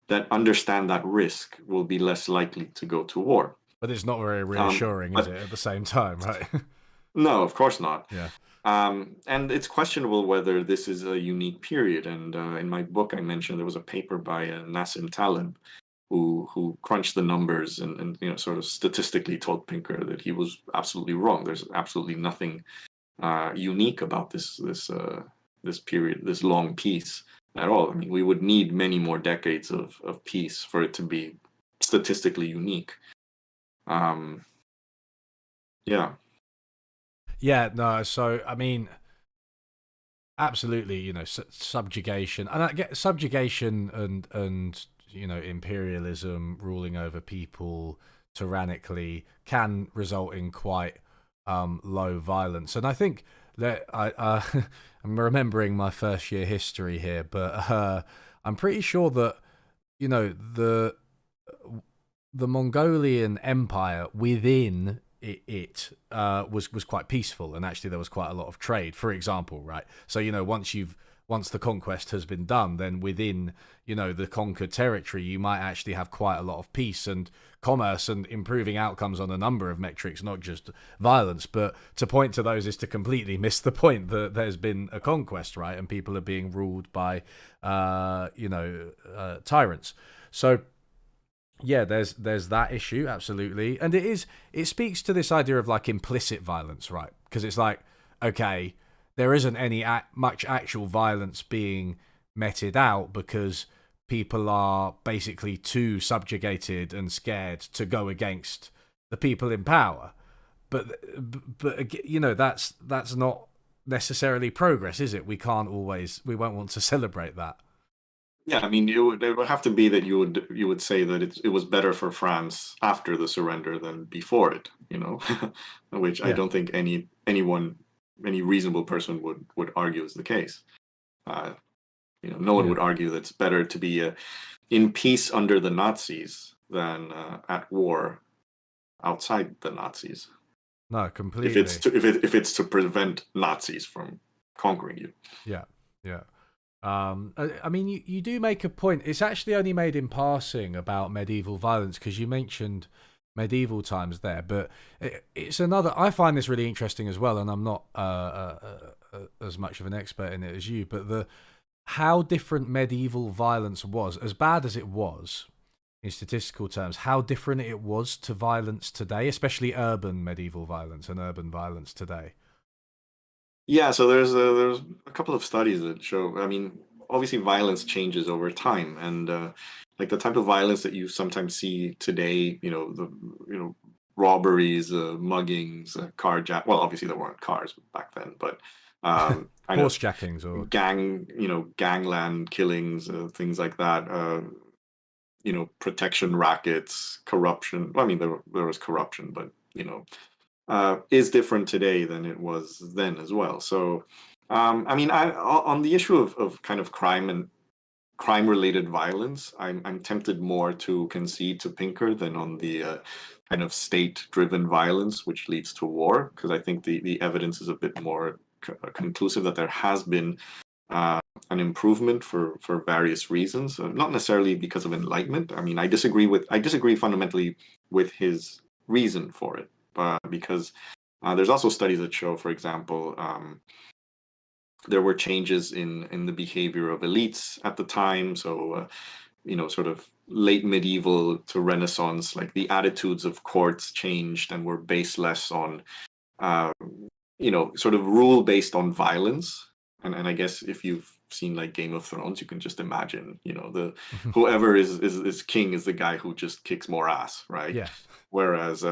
Speaker 2: that understand that risk will be less likely to go to war.
Speaker 1: But it's not very reassuring, is it, at the same time, right?
Speaker 2: No, of course not.
Speaker 1: Yeah.
Speaker 2: And it's questionable whether this is a unique period. And in my book, I mentioned there was a paper by Nassim Taleb who crunched the numbers and sort of statistically told Pinker that he was absolutely wrong. There's absolutely nothing unique about this period, this long peace at all. I mean, we would need many more decades of peace for it to be statistically unique. Yeah.
Speaker 1: Yeah, no, so, I mean, absolutely, subjugation. And I get subjugation and imperialism, ruling over people tyrannically, can result in quite low violence. And I think that I'm remembering my first year history here, but I'm pretty sure that the Mongolian Empire within it was quite peaceful, and actually there was quite a lot of trade, for example, right? So once the conquest has been done, then within the conquered territory, you might actually have quite a lot of peace and commerce and improving outcomes on a number of metrics, not just violence. But to point to those is to completely miss the point that there's been a conquest, right? And people are being ruled by tyrants. So yeah, there's that issue, absolutely. And it speaks to this idea of like implicit violence, right? Because it's like, okay, there isn't any much actual violence being meted out because people are basically too subjugated and scared to go against the people in power. But that's not necessarily progress, is it? We won't want to celebrate that.
Speaker 2: Yeah, I mean, it would have to be that you would say that it was better for France after the surrender than before it, which I
Speaker 1: Yeah,
Speaker 2: don't think any reasonable person would argue is the case. Uh, no one
Speaker 1: yeah.
Speaker 2: would argue that it's better to be in peace under the Nazis than at war outside the Nazis.
Speaker 1: No,
Speaker 2: If it's
Speaker 1: completely.
Speaker 2: to if it's to prevent Nazis from conquering you.
Speaker 1: Yeah, yeah. I mean, you do make a point. It's actually only made in passing about medieval violence because you mentioned medieval times there, but it's another. I find this really interesting as well, and I'm not as much of an expert in it as you, but the how different medieval violence was, as bad as it was in statistical terms, how different it was to violence today, especially urban medieval violence and urban violence today.
Speaker 2: Yeah, so there's a couple of studies that show. I mean, obviously, violence changes over time, and like the type of violence that you sometimes see today, robberies, muggings, carjack. Well, obviously there weren't cars back then, but kind of
Speaker 1: Horsejackings or
Speaker 2: gangland killings, things like that. Protection rackets, corruption. Well, I mean, there was corruption, but is different today than it was then as well. So, I mean, on the issue of kind of crime and crime related violence, I'm tempted more to concede to Pinker than on the kind of state driven violence, which leads to war, because I think the evidence is a bit more conclusive that there has been uh, an improvement for various reasons, not necessarily because of enlightenment. I mean, I disagree fundamentally with his reason for it, because there's also studies that show, for example, there were changes in the behavior of elites at the time. So, sort of late medieval to Renaissance, like the attitudes of courts changed and were based less on uh, sort of rule based on violence. And I guess if you've seen like Game of Thrones, you can just imagine, the whoever is king is the guy who just kicks more ass, right?
Speaker 1: yeah.
Speaker 2: Whereas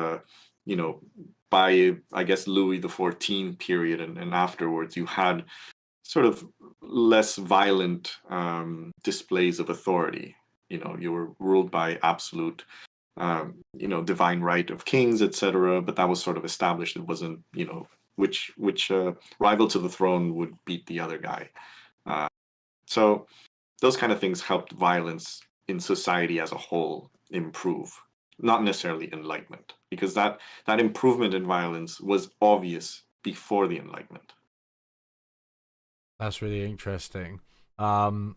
Speaker 2: you know, by I guess Louis the 14th period and afterwards, you had sort of less violent displays of authority. You were ruled by absolute divine right of kings, etc. But that was sort of established. It wasn't, which rival to the throne would beat the other guy. Uh, so those kind of things helped violence in society as a whole improve, not necessarily enlightenment, because that improvement in violence was obvious before the Enlightenment.
Speaker 1: That's really interesting. And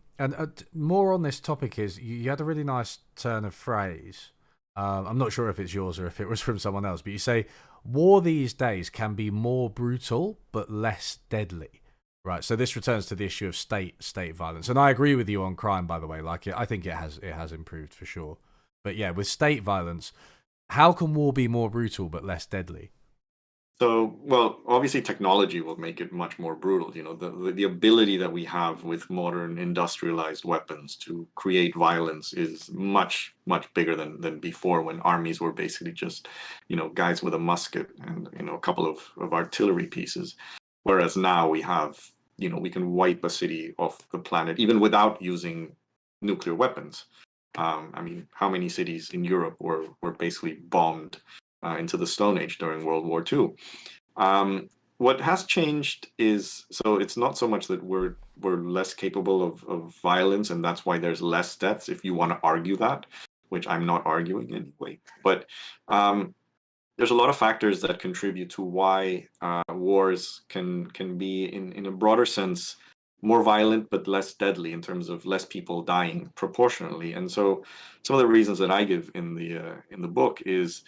Speaker 1: more on this topic is you had a really nice turn of phrase. I'm not sure if it's yours or if it was from someone else, but you say war these days can be more brutal but less deadly. Right. So this returns to the issue of state violence, and I agree with you on crime. By the way, like I think it has improved for sure. But yeah, with state violence, how can war be more brutal but less deadly?
Speaker 2: So, well, obviously technology will make it much more brutal. The ability that we have with modern industrialized weapons to create violence is much, much bigger than before, when armies were basically just, guys with a musket and, a couple of artillery pieces. Whereas now we have, we can wipe a city off the planet even without using nuclear weapons. I mean, how many cities in Europe were basically bombed into the Stone Age during World War II? What has changed is, so it's not so much that we're less capable of violence, and that's why there's less deaths. If you want to argue that, which I'm not arguing anyway, but there's a lot of factors that contribute to why wars can be, in a broader sense, more violent but less deadly in terms of less people dying proportionally. And so, some of the reasons that I give in the book is,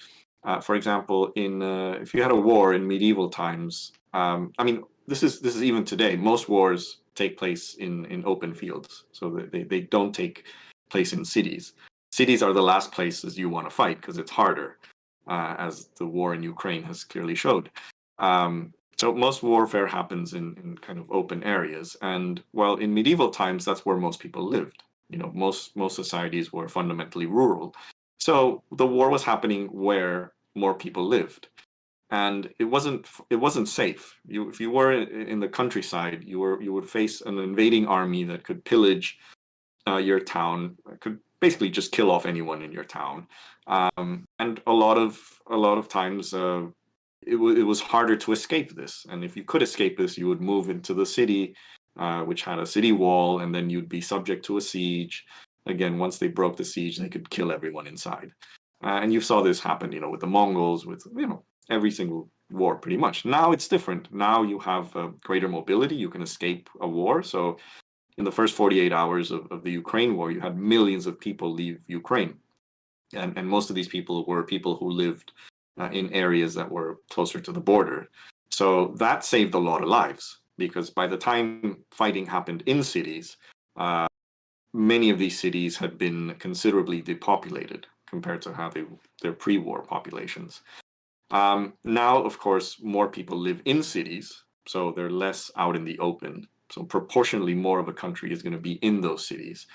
Speaker 2: for example, in if you had a war in medieval times, I mean, this is even today. Most wars take place in open fields, so they don't take place in cities. Cities are the last places you want to fight because it's harder, as the war in Ukraine has clearly showed. So most warfare happens in kind of open areas, and well, in medieval times, that's where most people lived. Most societies were fundamentally rural, so the war was happening where more people lived, and it wasn't safe. If you were in the countryside, you would face an invading army that could pillage, your town, could basically just kill off anyone in your town. And a lot of times it was harder to escape this. And if you could escape this, you would move into the city, which had a city wall, and then you'd be subject to a siege. Again, once they broke the siege, they could kill everyone inside. And you saw this happen, with the Mongols, with every single war pretty much. Now it's different. Now you have greater mobility. You can escape a war. So in the first 48 hours of the Ukraine war, you had millions of people leave Ukraine. And most of these people were people who lived in areas that were closer to the border. So that saved a lot of lives, because by the time fighting happened in cities, many of these cities had been considerably depopulated compared to how their pre-war populations. Now, of course, more people live in cities, so they're less out in the open. So proportionally more of a country is going to be in those cities.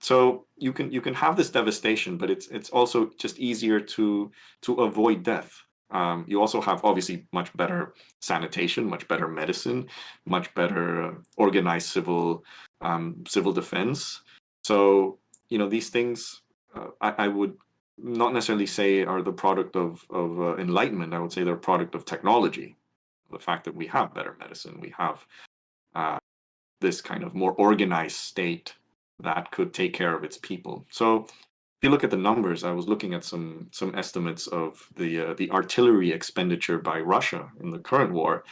Speaker 2: So you can have this devastation, but it's also just easier to avoid death. You also have obviously much better sanitation, much better medicine, much better organized civil defense. So these things I would not necessarily say are the product of enlightenment. I would say they're a product of technology. The fact that we have better medicine, we have this kind of more organized state that could take care of its people. So if you look at the numbers, I was looking at some estimates of the artillery expenditure by Russia in the current war,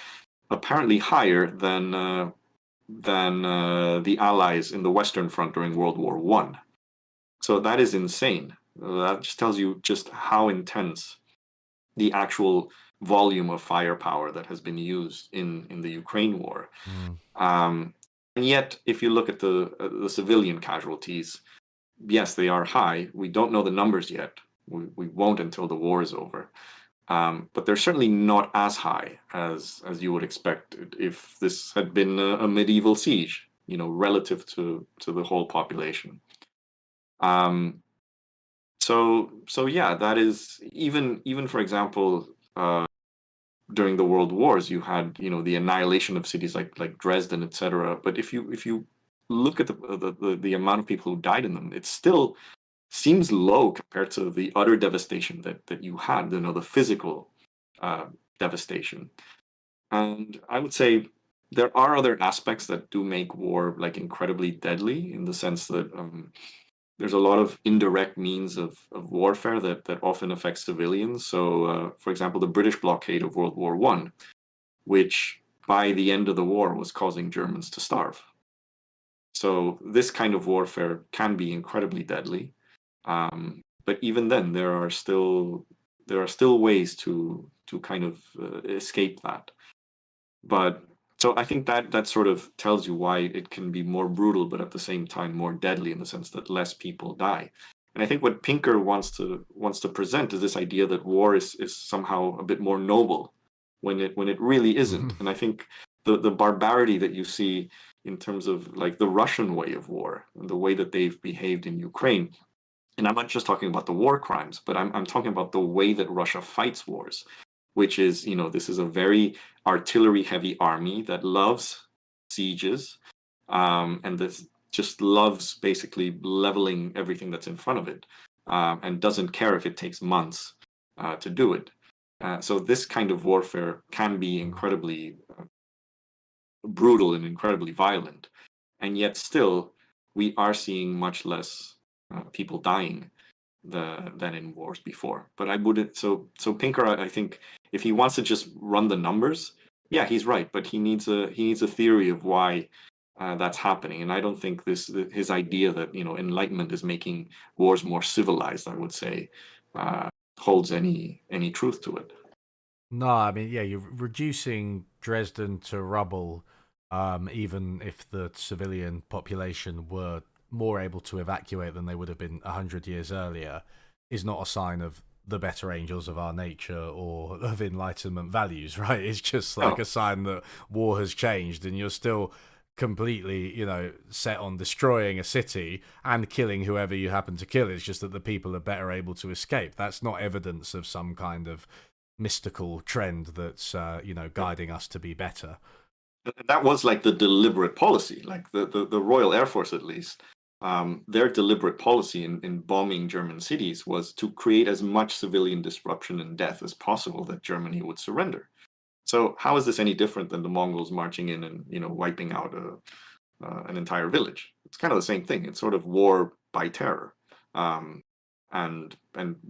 Speaker 2: apparently higher than the Allies in the Western Front during World War One. So that is insane. That just tells you just how intense the actual volume of firepower that has been used in the Ukraine war. And yet, if you look at the civilian casualties, yes, they are high. We don't know the numbers yet. We won't until the war is over. But they're certainly not as high as you would expect if this had been a medieval siege, relative to the whole population. So yeah, that is even for example, during the world wars, you had the annihilation of cities like Dresden, etc. But if you look at the amount of people who died in them, it still seems low compared to the utter devastation that you had, the physical devastation. And I would say there are other aspects that do make war like incredibly deadly, in the sense that there's a lot of indirect means of warfare that often affects civilians. So, for example, the British blockade of World War One, which by the end of the war was causing Germans to starve. So this kind of warfare can be incredibly deadly. But even then, there are still ways to kind of escape that. But so I think that sort of tells you why it can be more brutal, but at the same time more deadly, in the sense that less people die. And I think what Pinker wants to present is this idea that war is somehow a bit more noble, when it really isn't. And I think the barbarity that you see in terms of like the Russian way of war, and the way that they've behaved in Ukraine, and I'm not just talking about the war crimes, but I'm talking about the way that Russia fights wars, which is, this is a very artillery heavy army that loves sieges, and this just loves basically leveling everything that's in front of it, and doesn't care if it takes months to do it. So this kind of warfare can be incredibly brutal and incredibly violent, and yet still we are seeing much less people dying than in wars before. But I wouldn't. So Pinker, I think, if he wants to just run the numbers, yeah, he's right. But he needs a theory of why that's happening. And I don't think his idea that enlightenment is making wars more civilized, I would say, holds any truth to it.
Speaker 1: No, I mean, yeah, you're reducing Dresden to rubble, even if the civilian population were more able to evacuate than they would have been 100 years earlier, is not a sign of the better angels of our nature or of enlightenment values, right? It's just like a sign that war has changed, and you're still completely, set on destroying a city and killing whoever you happen to kill. It's just that the people are better able to escape. That's not evidence of some kind of mystical trend that's guiding us to be better.
Speaker 2: that was like the deliberate policy, like the Royal Air Force at least. Their deliberate policy in bombing German cities was to create as much civilian disruption and death as possible that Germany would surrender. So how is this any different than the Mongols marching in and wiping out an entire village? It's kind of the same thing. It's sort of war by terror. Um, and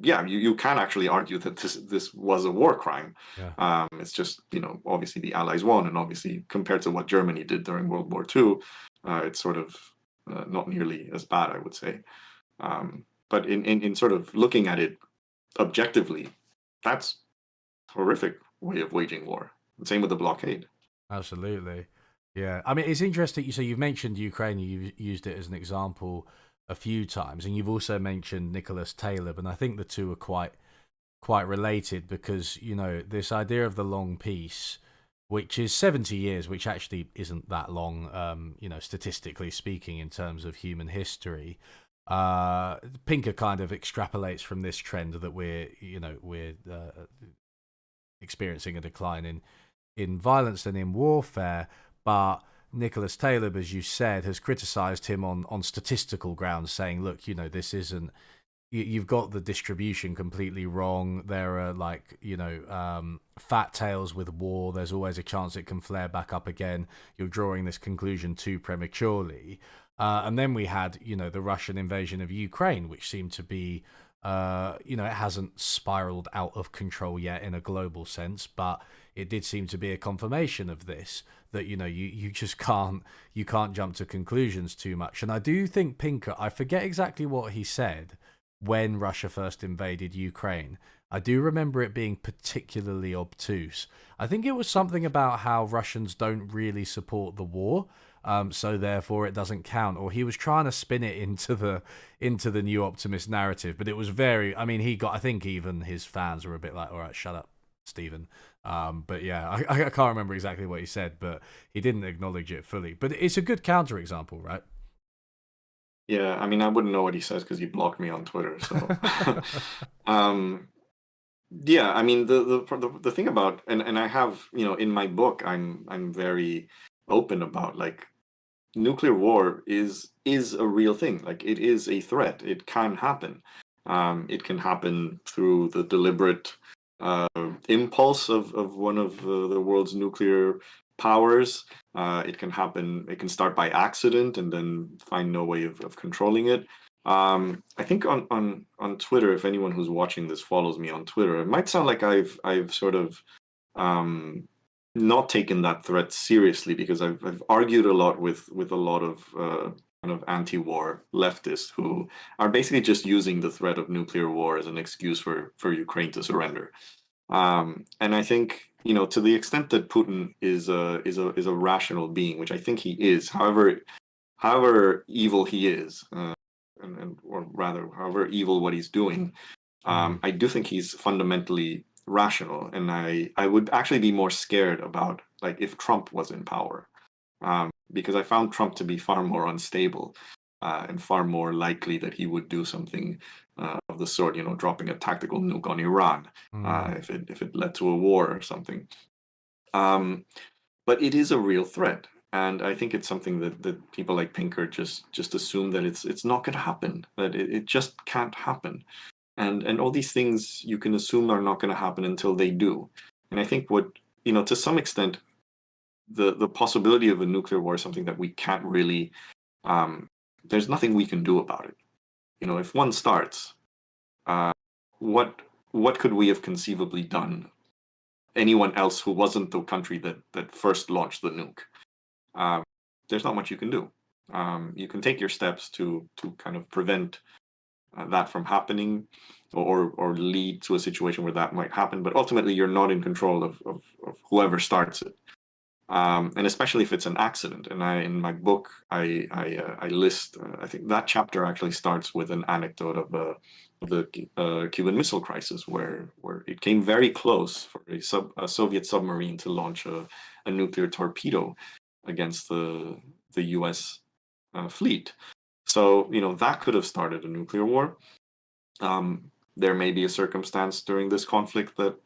Speaker 2: yeah, you can actually argue that this was a war crime.
Speaker 1: Yeah.
Speaker 2: It's just obviously the Allies won, and obviously compared to what Germany did during World War II, it's sort of not nearly as bad, I would say. But in sort of looking at it objectively, that's horrific way of waging war. Same with the blockade.
Speaker 1: Absolutely. Yeah. I mean, it's interesting. So you've mentioned Ukraine, you've used it as an example a few times, and you've also mentioned Nicholas Taleb, and I think the two are quite related because, this idea of the long peace, which is 70 years, which actually isn't that long, statistically speaking, in terms of human history. Pinker kind of extrapolates from this trend that we're experiencing a decline in violence and in warfare, but Nicholas Taleb, as you said, has criticised him on statistical grounds, saying, look, this isn't, you've got the distribution completely wrong. There are fat tails with war. There's always a chance it can flare back up again. You're drawing this conclusion too prematurely. And then we had, the Russian invasion of Ukraine, which seemed to be, it hasn't spiraled out of control yet in a global sense, but it did seem to be a confirmation of this, that, you just can't jump to conclusions too much. And I do think Pinker, I forget exactly what he said when Russia first invaded Ukraine. I do remember it being particularly obtuse. I think it was something about how Russians don't really support the war, so therefore it doesn't count. Or he was trying to spin it into the new Optimist narrative, but it was very. I mean, I think even his fans were a bit like, "All right, shut up, Stephen." But yeah, I can't remember exactly what he said, but he didn't acknowledge it fully. But it's a good counterexample, right?
Speaker 2: Yeah, I mean, I wouldn't know what he says because he blocked me on Twitter. So, yeah, I mean, the thing about and I have in my book, I'm very open about like nuclear war is a real thing. Like it is a threat. It can happen. It can happen through the deliberate uh, impulse of one of the world's nuclear powers. It can happen. It can start by accident and then find no way of controlling it. I think on Twitter, if anyone who's watching this follows me on Twitter, it might sound like I've sort of not taken that threat seriously because I've argued a lot with a lot of kind of anti-war leftists who are basically just using the threat of nuclear war as an excuse for Ukraine to surrender. And I think to the extent that Putin is a rational being, which I think he is, however evil he is, and or rather however evil what he's doing, I do think he's fundamentally rational, and I would actually be more scared about like if Trump was in power, because I found Trump to be far more unstable and far more likely that he would do something of the sort, dropping a tactical nuke on Iran if it led to a war or something. But it is a real threat, and I think it's something that people like Pinker just assume that it's not going to happen, that it just can't happen. And all these things you can assume are not going to happen until they do. And I think what to some extent, the possibility of a nuclear war is something that we can't really. There's nothing we can do about it. If one starts, uh, what could we have conceivably done? Anyone else who wasn't the country that first launched the nuke? There's not much you can do. You can take your steps to kind of prevent that from happening or lead to a situation where that might happen, but ultimately you're not in control of whoever starts it, and especially if it's an accident. And in my book I list I think that chapter actually starts with an anecdote of the Cuban Missile Crisis, where it came very close for a Soviet submarine to launch a nuclear torpedo against the U.S. Fleet. So that could have started a nuclear war. There may be a circumstance during this conflict that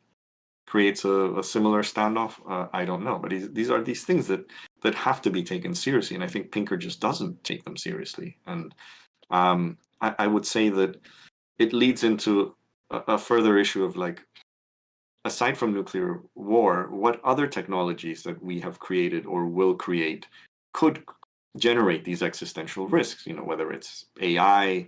Speaker 2: creates a similar standoff, I don't know. But these are these things that have to be taken seriously, and I think Pinker just doesn't take them seriously. And I would say that it leads into a further issue of like, aside from nuclear war, what other technologies that we have created or will create could generate these existential risks? You know, whether it's AI,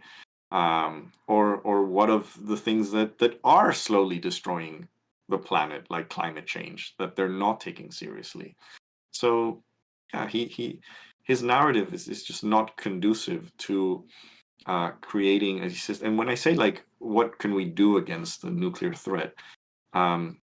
Speaker 2: or what of the things that are slowly destroying the planet, like climate change, that they're not taking seriously. So, yeah, his narrative is just not conducive to creating a system. And when I say like, what can we do against the nuclear threat? Um,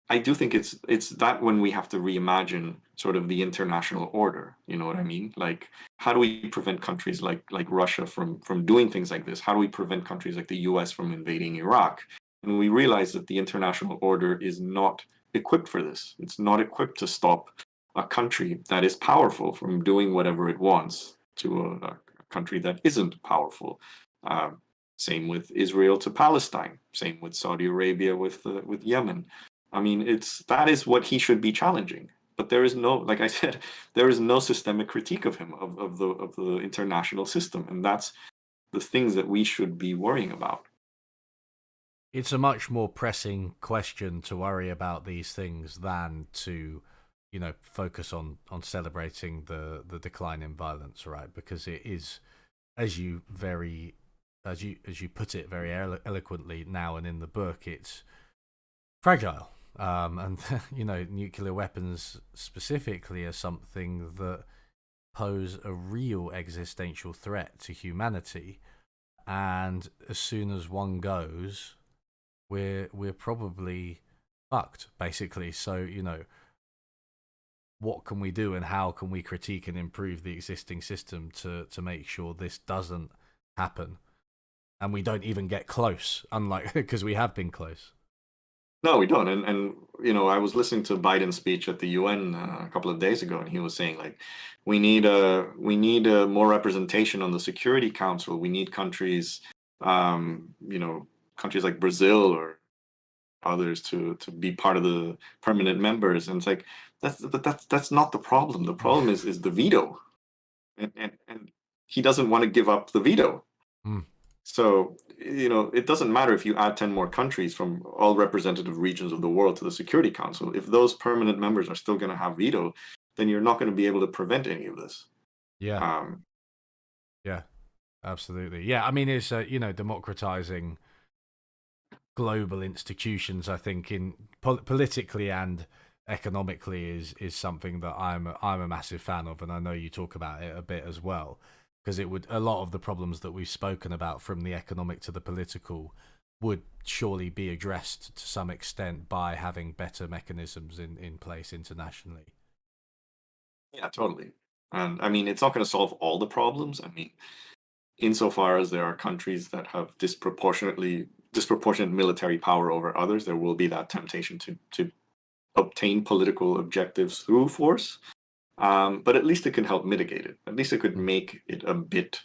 Speaker 2: I do think it's that when we have to reimagine sort of the international order. You know what I mean? Like, how do we prevent countries like Russia from doing things like this? How do we prevent countries like the U.S. from invading Iraq? And we realize that the international order is not equipped for this. It's not equipped to stop a country that is powerful from doing whatever it wants to a country that isn't powerful. Um, Same with Israel to Palestine. Same with Saudi Arabia with Yemen. I mean, that is what he should be challenging. But there is no, like I said, there is no systemic critique of him, of the international system, and that's the things that we should be worrying about.
Speaker 1: It's a much more pressing question to worry about these things than to, focus on celebrating the decline in violence, right? Because it is, as you put it very eloquently now and in the book, it's fragile. And nuclear weapons specifically are something that pose a real existential threat to humanity. And as soon as one goes, we're probably fucked, basically. So, what can we do, and how can we critique and improve the existing system to make sure this doesn't happen, and we don't even get close, unlike because we have been close.
Speaker 2: No, we don't. And I was listening to Biden's speech at the UN a couple of days ago, and he was saying like, we need a more representation on the Security Council. We need countries, countries like Brazil or others to be part of the permanent members. And it's like, that's not the problem. The problem is the veto, and he doesn't want to give up the veto.
Speaker 1: Mm.
Speaker 2: So, it doesn't matter if you add 10 more countries from all representative regions of the world to the Security Council. If those permanent members are still going to have veto, then you're not going to be able to prevent any of this.
Speaker 1: Yeah.
Speaker 2: Um,
Speaker 1: Yeah, absolutely. Yeah, I mean, it's democratizing global institutions. I think in politically and economically is something that I'm a massive fan of, and I know you talk about it a bit as well, because it would, a lot of the problems that we've spoken about, from the economic to the political, would surely be addressed to some extent by having better mechanisms in place internationally.
Speaker 2: yeah, totally. And I mean, it's not going to solve all the problems. I mean, insofar as there are countries that have disproportionate military power over others, there will be that temptation to obtain political objectives through force. But at least it can help mitigate it. At least it could make it a bit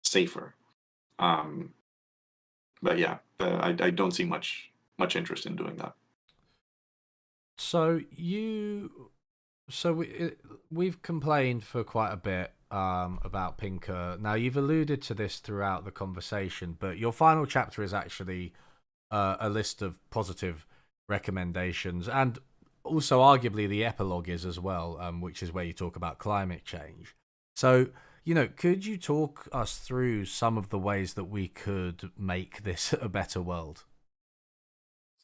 Speaker 2: safer. Um, but yeah, I don't see much interest in doing that.
Speaker 1: So we've complained for quite a bit about Pinker. Now, you've alluded to this throughout the conversation, but your final chapter is actually a list of positive recommendations, and also arguably the epilogue is as well, which is where you talk about climate change. So, could you talk us through some of the ways that we could make this a better world?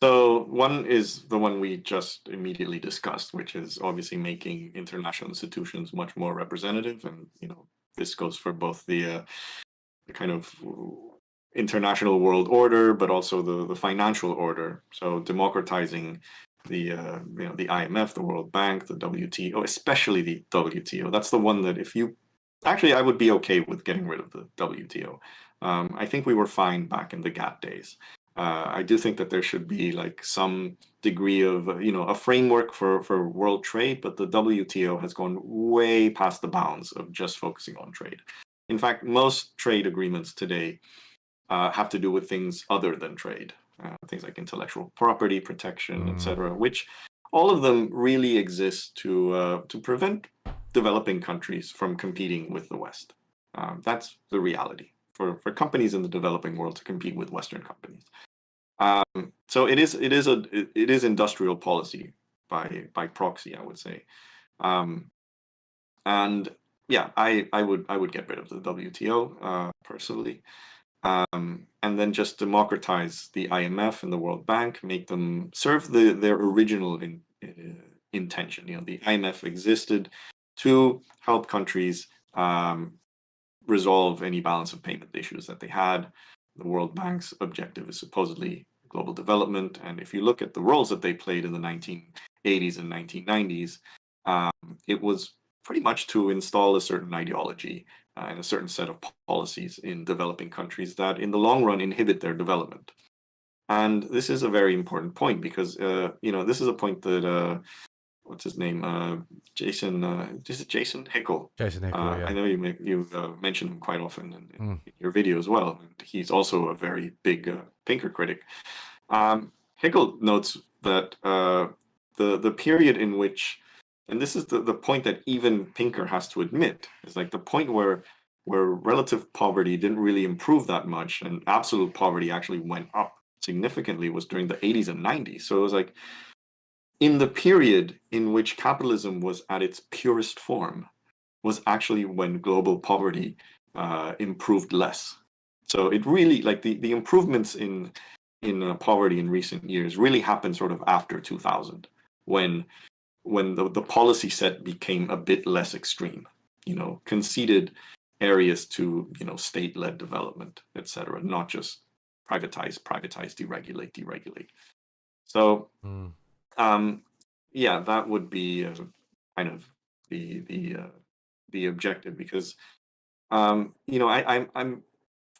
Speaker 2: So one is the one we just immediately discussed, which is obviously making international institutions much more representative, and this goes for both the kind of international world order, but also the financial order. So democratizing the IMF, the World Bank, the WTO, especially the WTO. That's the one that if you actually, I would be okay with getting rid of the WTO. I think we were fine back in the GATT days. I do think that there should be like some degree of a framework for world trade, but the WTO has gone way past the bounds of just focusing on trade. In fact, most trade agreements today have to do with things other than trade. things like intellectual property protection,
Speaker 1: Mm.
Speaker 2: etc., which all of them really exist to prevent developing countries from competing with the West. That's the reality for companies in the developing world to compete with Western companies. So it is industrial policy by proxy, I would say. Um, and yeah, I would get rid of the WTO personally, and then just democratize the IMF and the World Bank, make them serve their original intention. You know, the IMF existed to help countries resolve any balance of payment issues that they had. The World Bank's objective is supposedly global development, and if you look at the roles that they played in the 1980s and 1990s, it was pretty much to install a certain ideology and a certain set of policies in developing countries that, in the long run, inhibit their development. And this is a very important point because, this is a point that what's his name? Jason. Is it Jason Hickel?
Speaker 1: Jason Hickel,
Speaker 2: I
Speaker 1: yeah.
Speaker 2: know you mention him quite often
Speaker 1: Mm.
Speaker 2: in your video as well. And he's also a very big Pinker critic. Hickel notes that the period in which, and this is the point that even Pinker has to admit, is like the point where relative poverty didn't really improve that much, and absolute poverty actually went up significantly, was during the 80s and 90s. So it was like in the period in which capitalism was at its purest form was actually when global poverty improved less. So it really, like the improvements in poverty in recent years really happened sort of after 2000, when the policy set became a bit less extreme, conceded areas to state-led development, etc., not just privatize, deregulate. So
Speaker 1: Mm.
Speaker 2: yeah, that would be kind of the objective, because I'm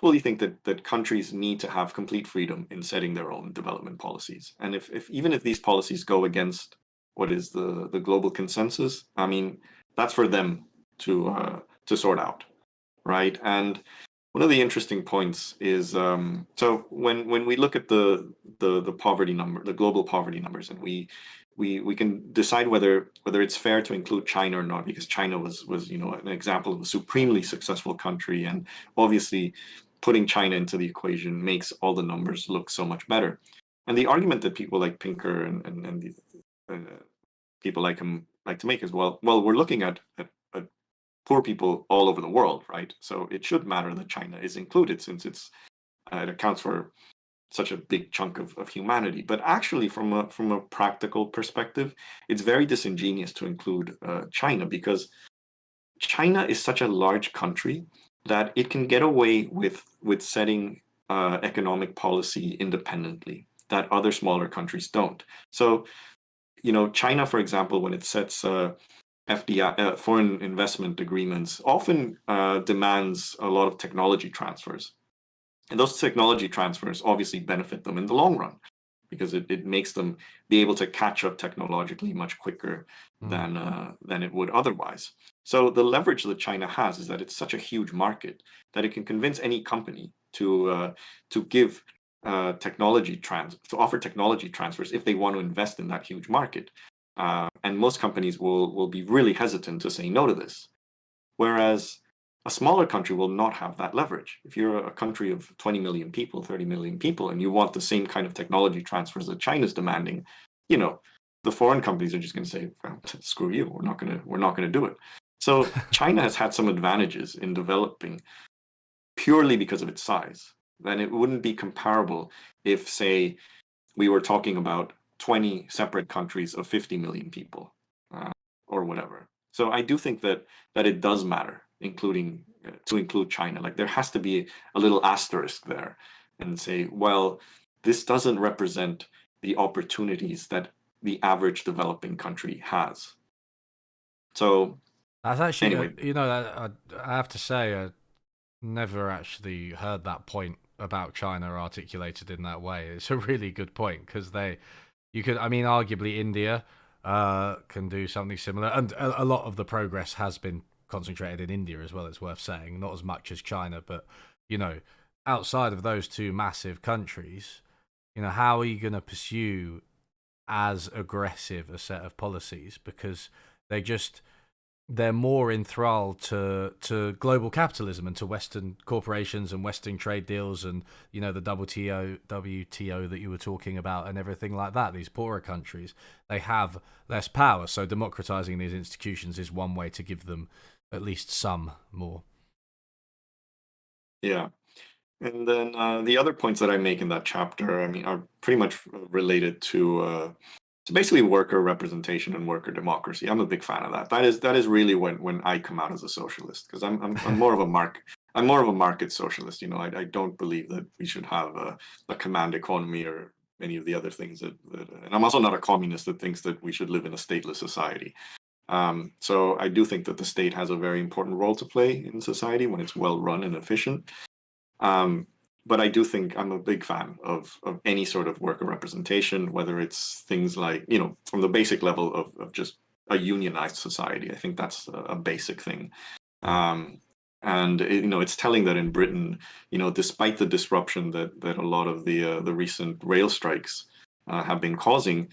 Speaker 2: fully think that countries need to have complete freedom in setting their own development policies, and if even if these policies go against what is the global consensus, I mean, that's for them to sort out, right? And one of the interesting points is, so when we look at the poverty number, the global poverty numbers, and we can decide whether it's fair to include China or not, because China was an example of a supremely successful country, and obviously putting China into the equation makes all the numbers look so much better. And the argument that people like Pinker and the, people like him like to make is, well, we're looking at poor people all over the world, right? So it should matter that China is included, since it accounts for such a big chunk of humanity. But actually, from a practical perspective, it's very disingenuous to include China, because China is such a large country that it can get away with setting economic policy independently that other smaller countries don't. So, China, for example, when it sets FDI, foreign investment agreements, often demands a lot of technology transfers. And those technology transfers obviously benefit them in the long run, because it makes them be able to catch up technologically much quicker
Speaker 1: Mm.
Speaker 2: than it would otherwise. So the leverage that China has is that it's such a huge market that it can convince any company to give to offer technology transfers if they want to invest in that huge market. And most companies will be really hesitant to say no to this. Whereas a smaller country will not have that leverage. If you're a country of 20 million people, 30 million people, and you want the same kind of technology transfers that China's demanding, the foreign companies are just going to say, well, screw you, we're not going to do it. So China has had some advantages in developing purely because of its size. Then it wouldn't be comparable if, say, we were talking about 20 separate countries of 50 million people, or whatever. So I do think that it does matter, including to include China. Like, there has to be a little asterisk there, and say, well, this doesn't represent the opportunities that the average developing country has. So
Speaker 1: That's actually,
Speaker 2: anyway,
Speaker 1: I have to say, I never actually heard that point about China articulated in that way. It's a really good point, because I mean, arguably India can do something similar, and a lot of the progress has been concentrated in India as well. It's worth saying, not as much as China, but you know, outside of those two massive countries, how are you going to pursue as aggressive a set of policies, because they just they're more enthralled to global capitalism and to Western corporations and Western trade deals, and the WTO that you were talking about and everything like that. These poorer countries, they have less power, so democratizing these institutions is one way to give them at least some more.
Speaker 2: Yeah. And then the other points that I make in that chapter, I mean, are pretty much related to basically worker representation and worker democracy. I'm a big fan of that. That is really when I come out as a socialist, because I'm more of a market socialist. I don't believe that we should have a command economy or any of the other things and I'm also not a communist that thinks that we should live in a stateless society. So I do think that the state has a very important role to play in society when it's well run and efficient. Um, but I do think I'm a big fan of any sort of worker representation, whether it's things like, from the basic level of just a unionized society. I think that's a basic thing. And it's telling that in Britain, despite the disruption that a lot of the recent rail strikes have been causing,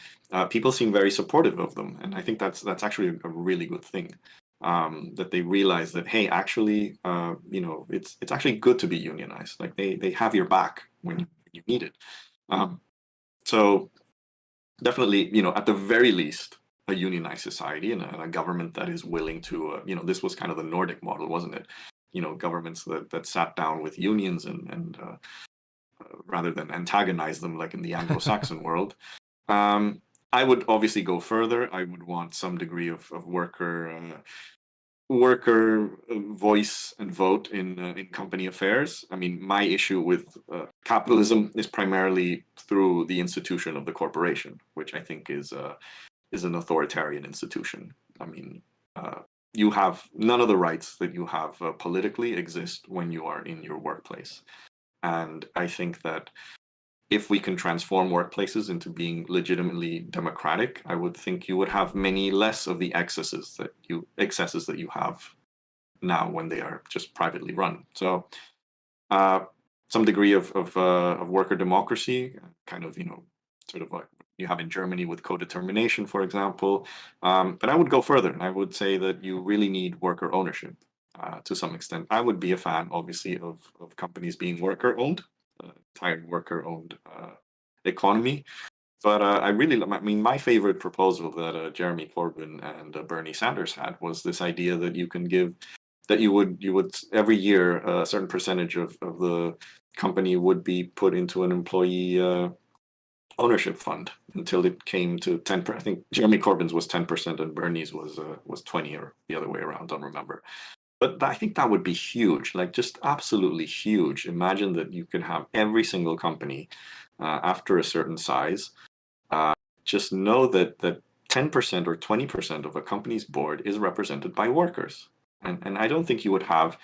Speaker 2: people seem very supportive of them, and I think that's actually a really good thing. That they realize that, hey, actually, it's actually good to be unionized. Like they have your back when you need it. So definitely, at the very least, a unionized society and a government that is willing to, this was kind of the Nordic model, wasn't it? Governments that sat down with unions and rather than antagonize them like in the Anglo-Saxon world. I would obviously go further. I would want some degree of worker voice and vote in company affairs. I mean, my issue with capitalism is primarily through the institution of the corporation, which I think is an authoritarian institution. I mean, you have none of the rights that you have politically exist when you are in your workplace. And I think that if we can transform workplaces into being legitimately democratic, I would think you would have many less of the excesses that you have now when they are just privately run. So some degree of worker democracy, kind of, sort of like you have in Germany with co-determination, for example. But I would go further, and I would say that you really need worker ownership to some extent. I would be a fan, obviously, of companies being worker-owned, entire worker-owned economy. But I mean, my favorite proposal that Jeremy Corbyn and Bernie Sanders had was this idea that you would every year a certain percentage of the company would be put into an employee ownership fund until it came to 10%. I think Jeremy Corbyn's was 10% and Bernie's was 20, or the other way around. Don't remember. But I think that would be huge, like just absolutely huge. Imagine that you could have every single company after a certain size just know that 10% or 20% of a company's board is represented by workers. And I don't think you would have,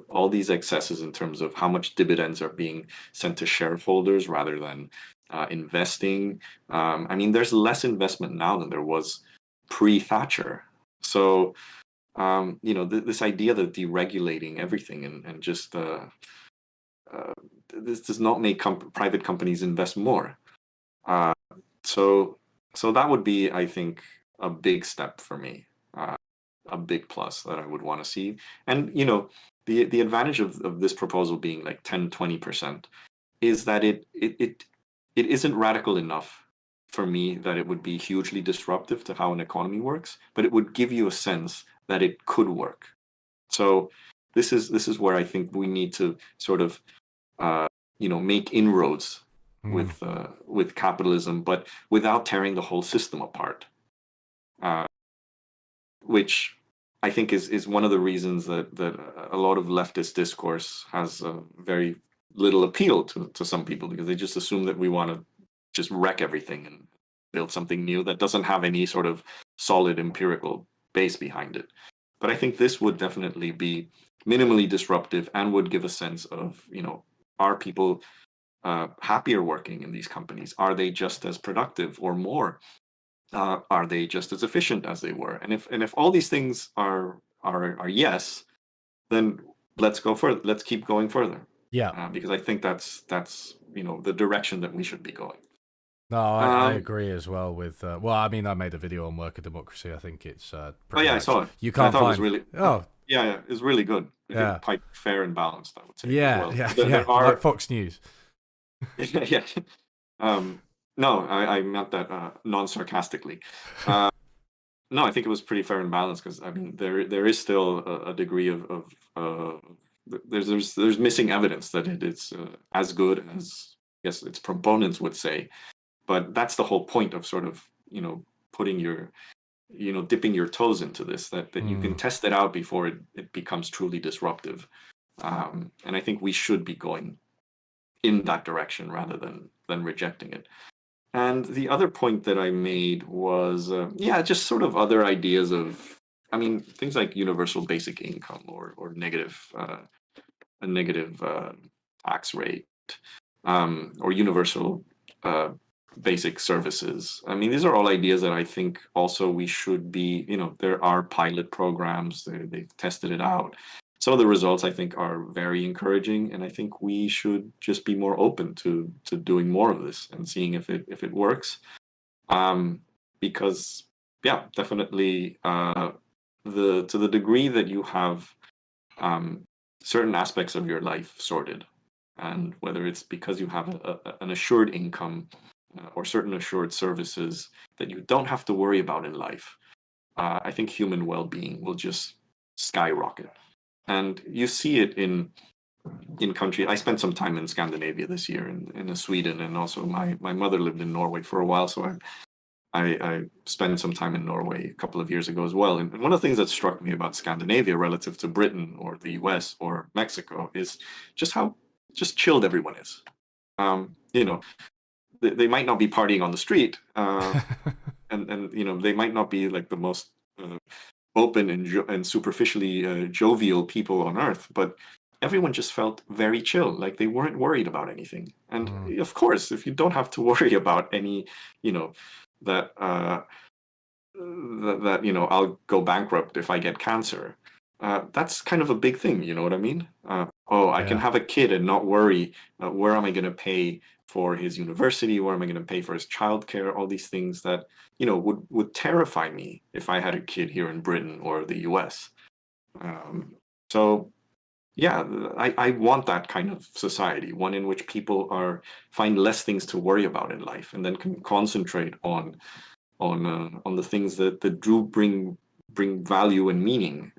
Speaker 2: all these excesses in terms of how much dividends are being sent to shareholders rather than investing. I mean, there's less investment now than there was pre-Thatcher. So, this idea that deregulating everything and just this does not make private companies invest more. So that would be, I think, a big step for me, a big plus that I would want to see. And the advantage of this proposal being like 10-20% is that it isn't radical enough for me that it would be hugely disruptive to how an economy works, but it would give you a sense that it could work. So this is where I think we need to sort of make inroads with capitalism, but without tearing the whole system apart, which I think is one of the reasons that a lot of leftist discourse has very little appeal to some people, because they just assume that we want to just wreck everything and build something new that doesn't have any sort of solid empirical base behind it. But I think this would definitely be minimally disruptive and would give a sense of, are people happier working in these companies? Are they just as productive or more? Are they just as efficient as they were? And if all these things are yes, then let's go further. Let's keep going further.
Speaker 1: Yeah.
Speaker 2: Because I think that's the direction that we should be going.
Speaker 1: No, I
Speaker 2: Um,
Speaker 1: agree as well with. Well, I mean, I made a video on worker democracy. I think it's
Speaker 2: oh
Speaker 1: pretty
Speaker 2: yeah, I
Speaker 1: much
Speaker 2: saw it.
Speaker 1: you
Speaker 2: And I
Speaker 1: can't
Speaker 2: thought it was
Speaker 1: find.
Speaker 2: really,
Speaker 1: Oh,
Speaker 2: yeah, it was really good.
Speaker 1: yeah,
Speaker 2: Quite fair and balanced, I would say, as
Speaker 1: yeah,
Speaker 2: well.
Speaker 1: yeah,
Speaker 2: There,
Speaker 1: yeah.
Speaker 2: there
Speaker 1: Like
Speaker 2: are,
Speaker 1: Fox News.
Speaker 2: yeah. No, I meant that non-sarcastically. Uh, no, I think it was pretty fair and balanced because I mean there is still a degree of there's missing evidence that it is as good as I guess its proponents would say. But that's the whole point of sort of putting your dipping your toes into this, that you can
Speaker 1: Mm,
Speaker 2: test it out before it becomes truly disruptive. And I think we should be going in that direction rather than rejecting it. And the other point that I made was, yeah, just sort of other ideas of, I mean, things like universal basic income or a negative tax rate, or universal uh, basic services. I mean, these are all ideas that I think also we should be, there are pilot programs, they've tested it out. Some of the results I think are very encouraging, and I think we should just be more open to doing more of this and seeing if it works. Um, because yeah, definitely the to the degree that you have um, certain aspects of your life sorted, and whether it's because you have an assured income or certain assured services that you don't have to worry about in life, I think human well-being will just skyrocket. And you see it in country. I spent some time in Scandinavia this year, in Sweden, and also my mother lived in Norway for a while, so I spent some time in Norway a couple of years ago as well. And one of the things that struck me about Scandinavia relative to Britain or the US or Mexico is just how just chilled everyone is. They might not be partying on the street, and they might not be like the most uh, open and superficially jovial people on earth, but everyone just felt very chill, like they weren't worried about anything. And
Speaker 1: mm,
Speaker 2: of course, if you don't have to worry about any, you know, that I'll go bankrupt if I get cancer. That's kind of a big thing, you know what I mean? Oh, I can
Speaker 1: yeah.
Speaker 2: have a kid and not worry. Where am I going to pay for his university? Where am I going to pay for his childcare? All these things that would terrify me if I had a kid here in Britain or the U.S. So yeah, I want that kind of society, one in which people find less things to worry about in life, and then can concentrate on the things that do bring value and meaning,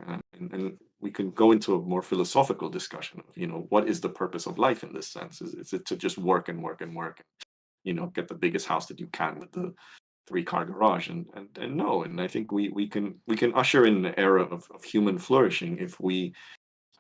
Speaker 2: and we can go into a more philosophical discussion of what is the purpose of life in this sense. Is it to just work and work and work, get the biggest house that you can with the three-car garage, and no, and I think we can usher in an era of human flourishing if we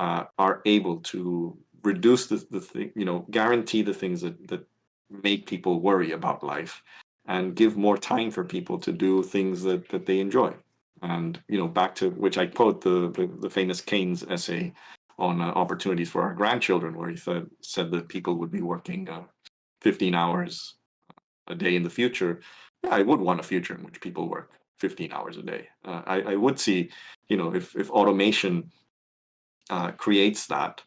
Speaker 2: are able to reduce the thing, guarantee the things that make people worry about life, and give more time for people to do things that they enjoy. And back to which I quote the famous Keynes essay on opportunities for our grandchildren, where he said that people would be working 15 hours a day in the future. Yeah, I would want a future in which people work 15 hours a day. I would see, if automation creates that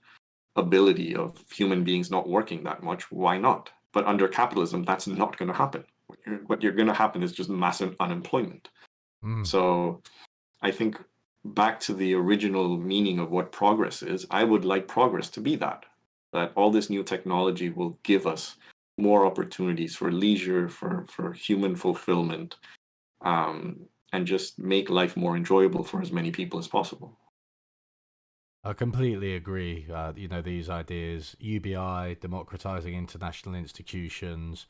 Speaker 2: ability of human beings not working that much, why not? But under capitalism, that's not going to happen. What you're going to happen is just massive unemployment.
Speaker 1: Mm.
Speaker 2: So I think back to the original meaning of what progress is, I would like progress to be that all this new technology will give us more opportunities for leisure, for human fulfillment, and just make life more enjoyable for as many people as possible.
Speaker 1: I completely agree. These ideas, UBI, democratizing international institutions,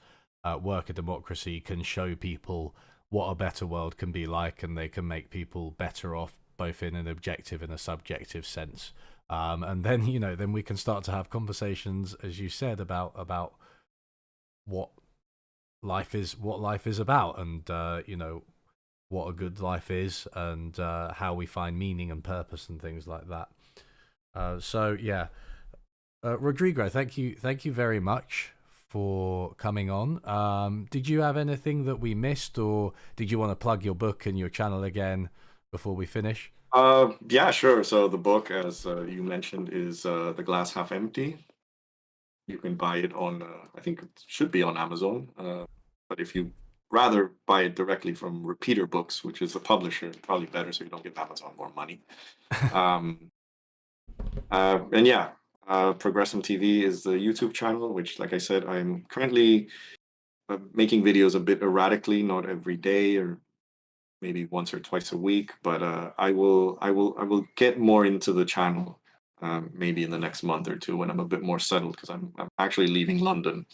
Speaker 1: worker democracy can show people what a better world can be like, and they can make people better off, both in an objective and a subjective sense. And then, then we can start to have conversations, as you said, about what what life is about, and what a good life is, and how we find meaning and purpose and things like that. So yeah, Rodrigo, thank you very much for coming on. Did you have anything that we missed, or did you want to plug your book and your channel again before we finish?
Speaker 2: Yeah, sure. So the book, as you mentioned, is The Glass Half Empty. You can buy it on, I think it should be on Amazon. But if you rather buy it directly from Repeater Books, which is the publisher, probably better so you don't give Amazon more money. Um, and yeah, Progressum TV is the YouTube channel, which, like I said, I'm currently making videos a bit erratically, not every day or maybe once or twice a week. But I will get more into the channel maybe in the next month or two when I'm a bit more settled because I'm actually leaving London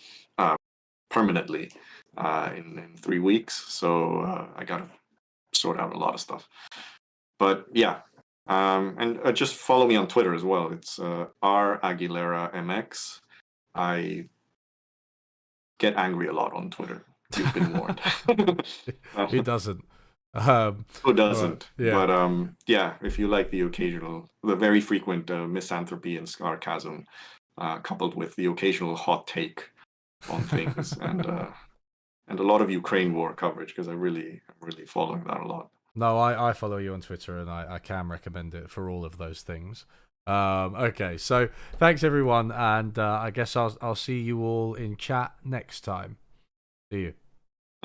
Speaker 2: permanently in 3 weeks. So I gotta sort out a lot of stuff. But yeah, and just follow me on Twitter as well. It's R Aguilera MX. I get angry a lot on Twitter. You've been warned.
Speaker 1: Who doesn't? Um,
Speaker 2: Who
Speaker 1: well,
Speaker 2: doesn't?
Speaker 1: yeah.
Speaker 2: But yeah, if you like the very frequent misanthropy and sarcasm, coupled with the occasional hot take on things, and a lot of Ukraine war coverage, because I'm really following that a lot.
Speaker 1: No, I follow you on Twitter, and I can recommend it for all of those things. Okay, so thanks everyone, and I guess I'll see you all in chat next time. See you.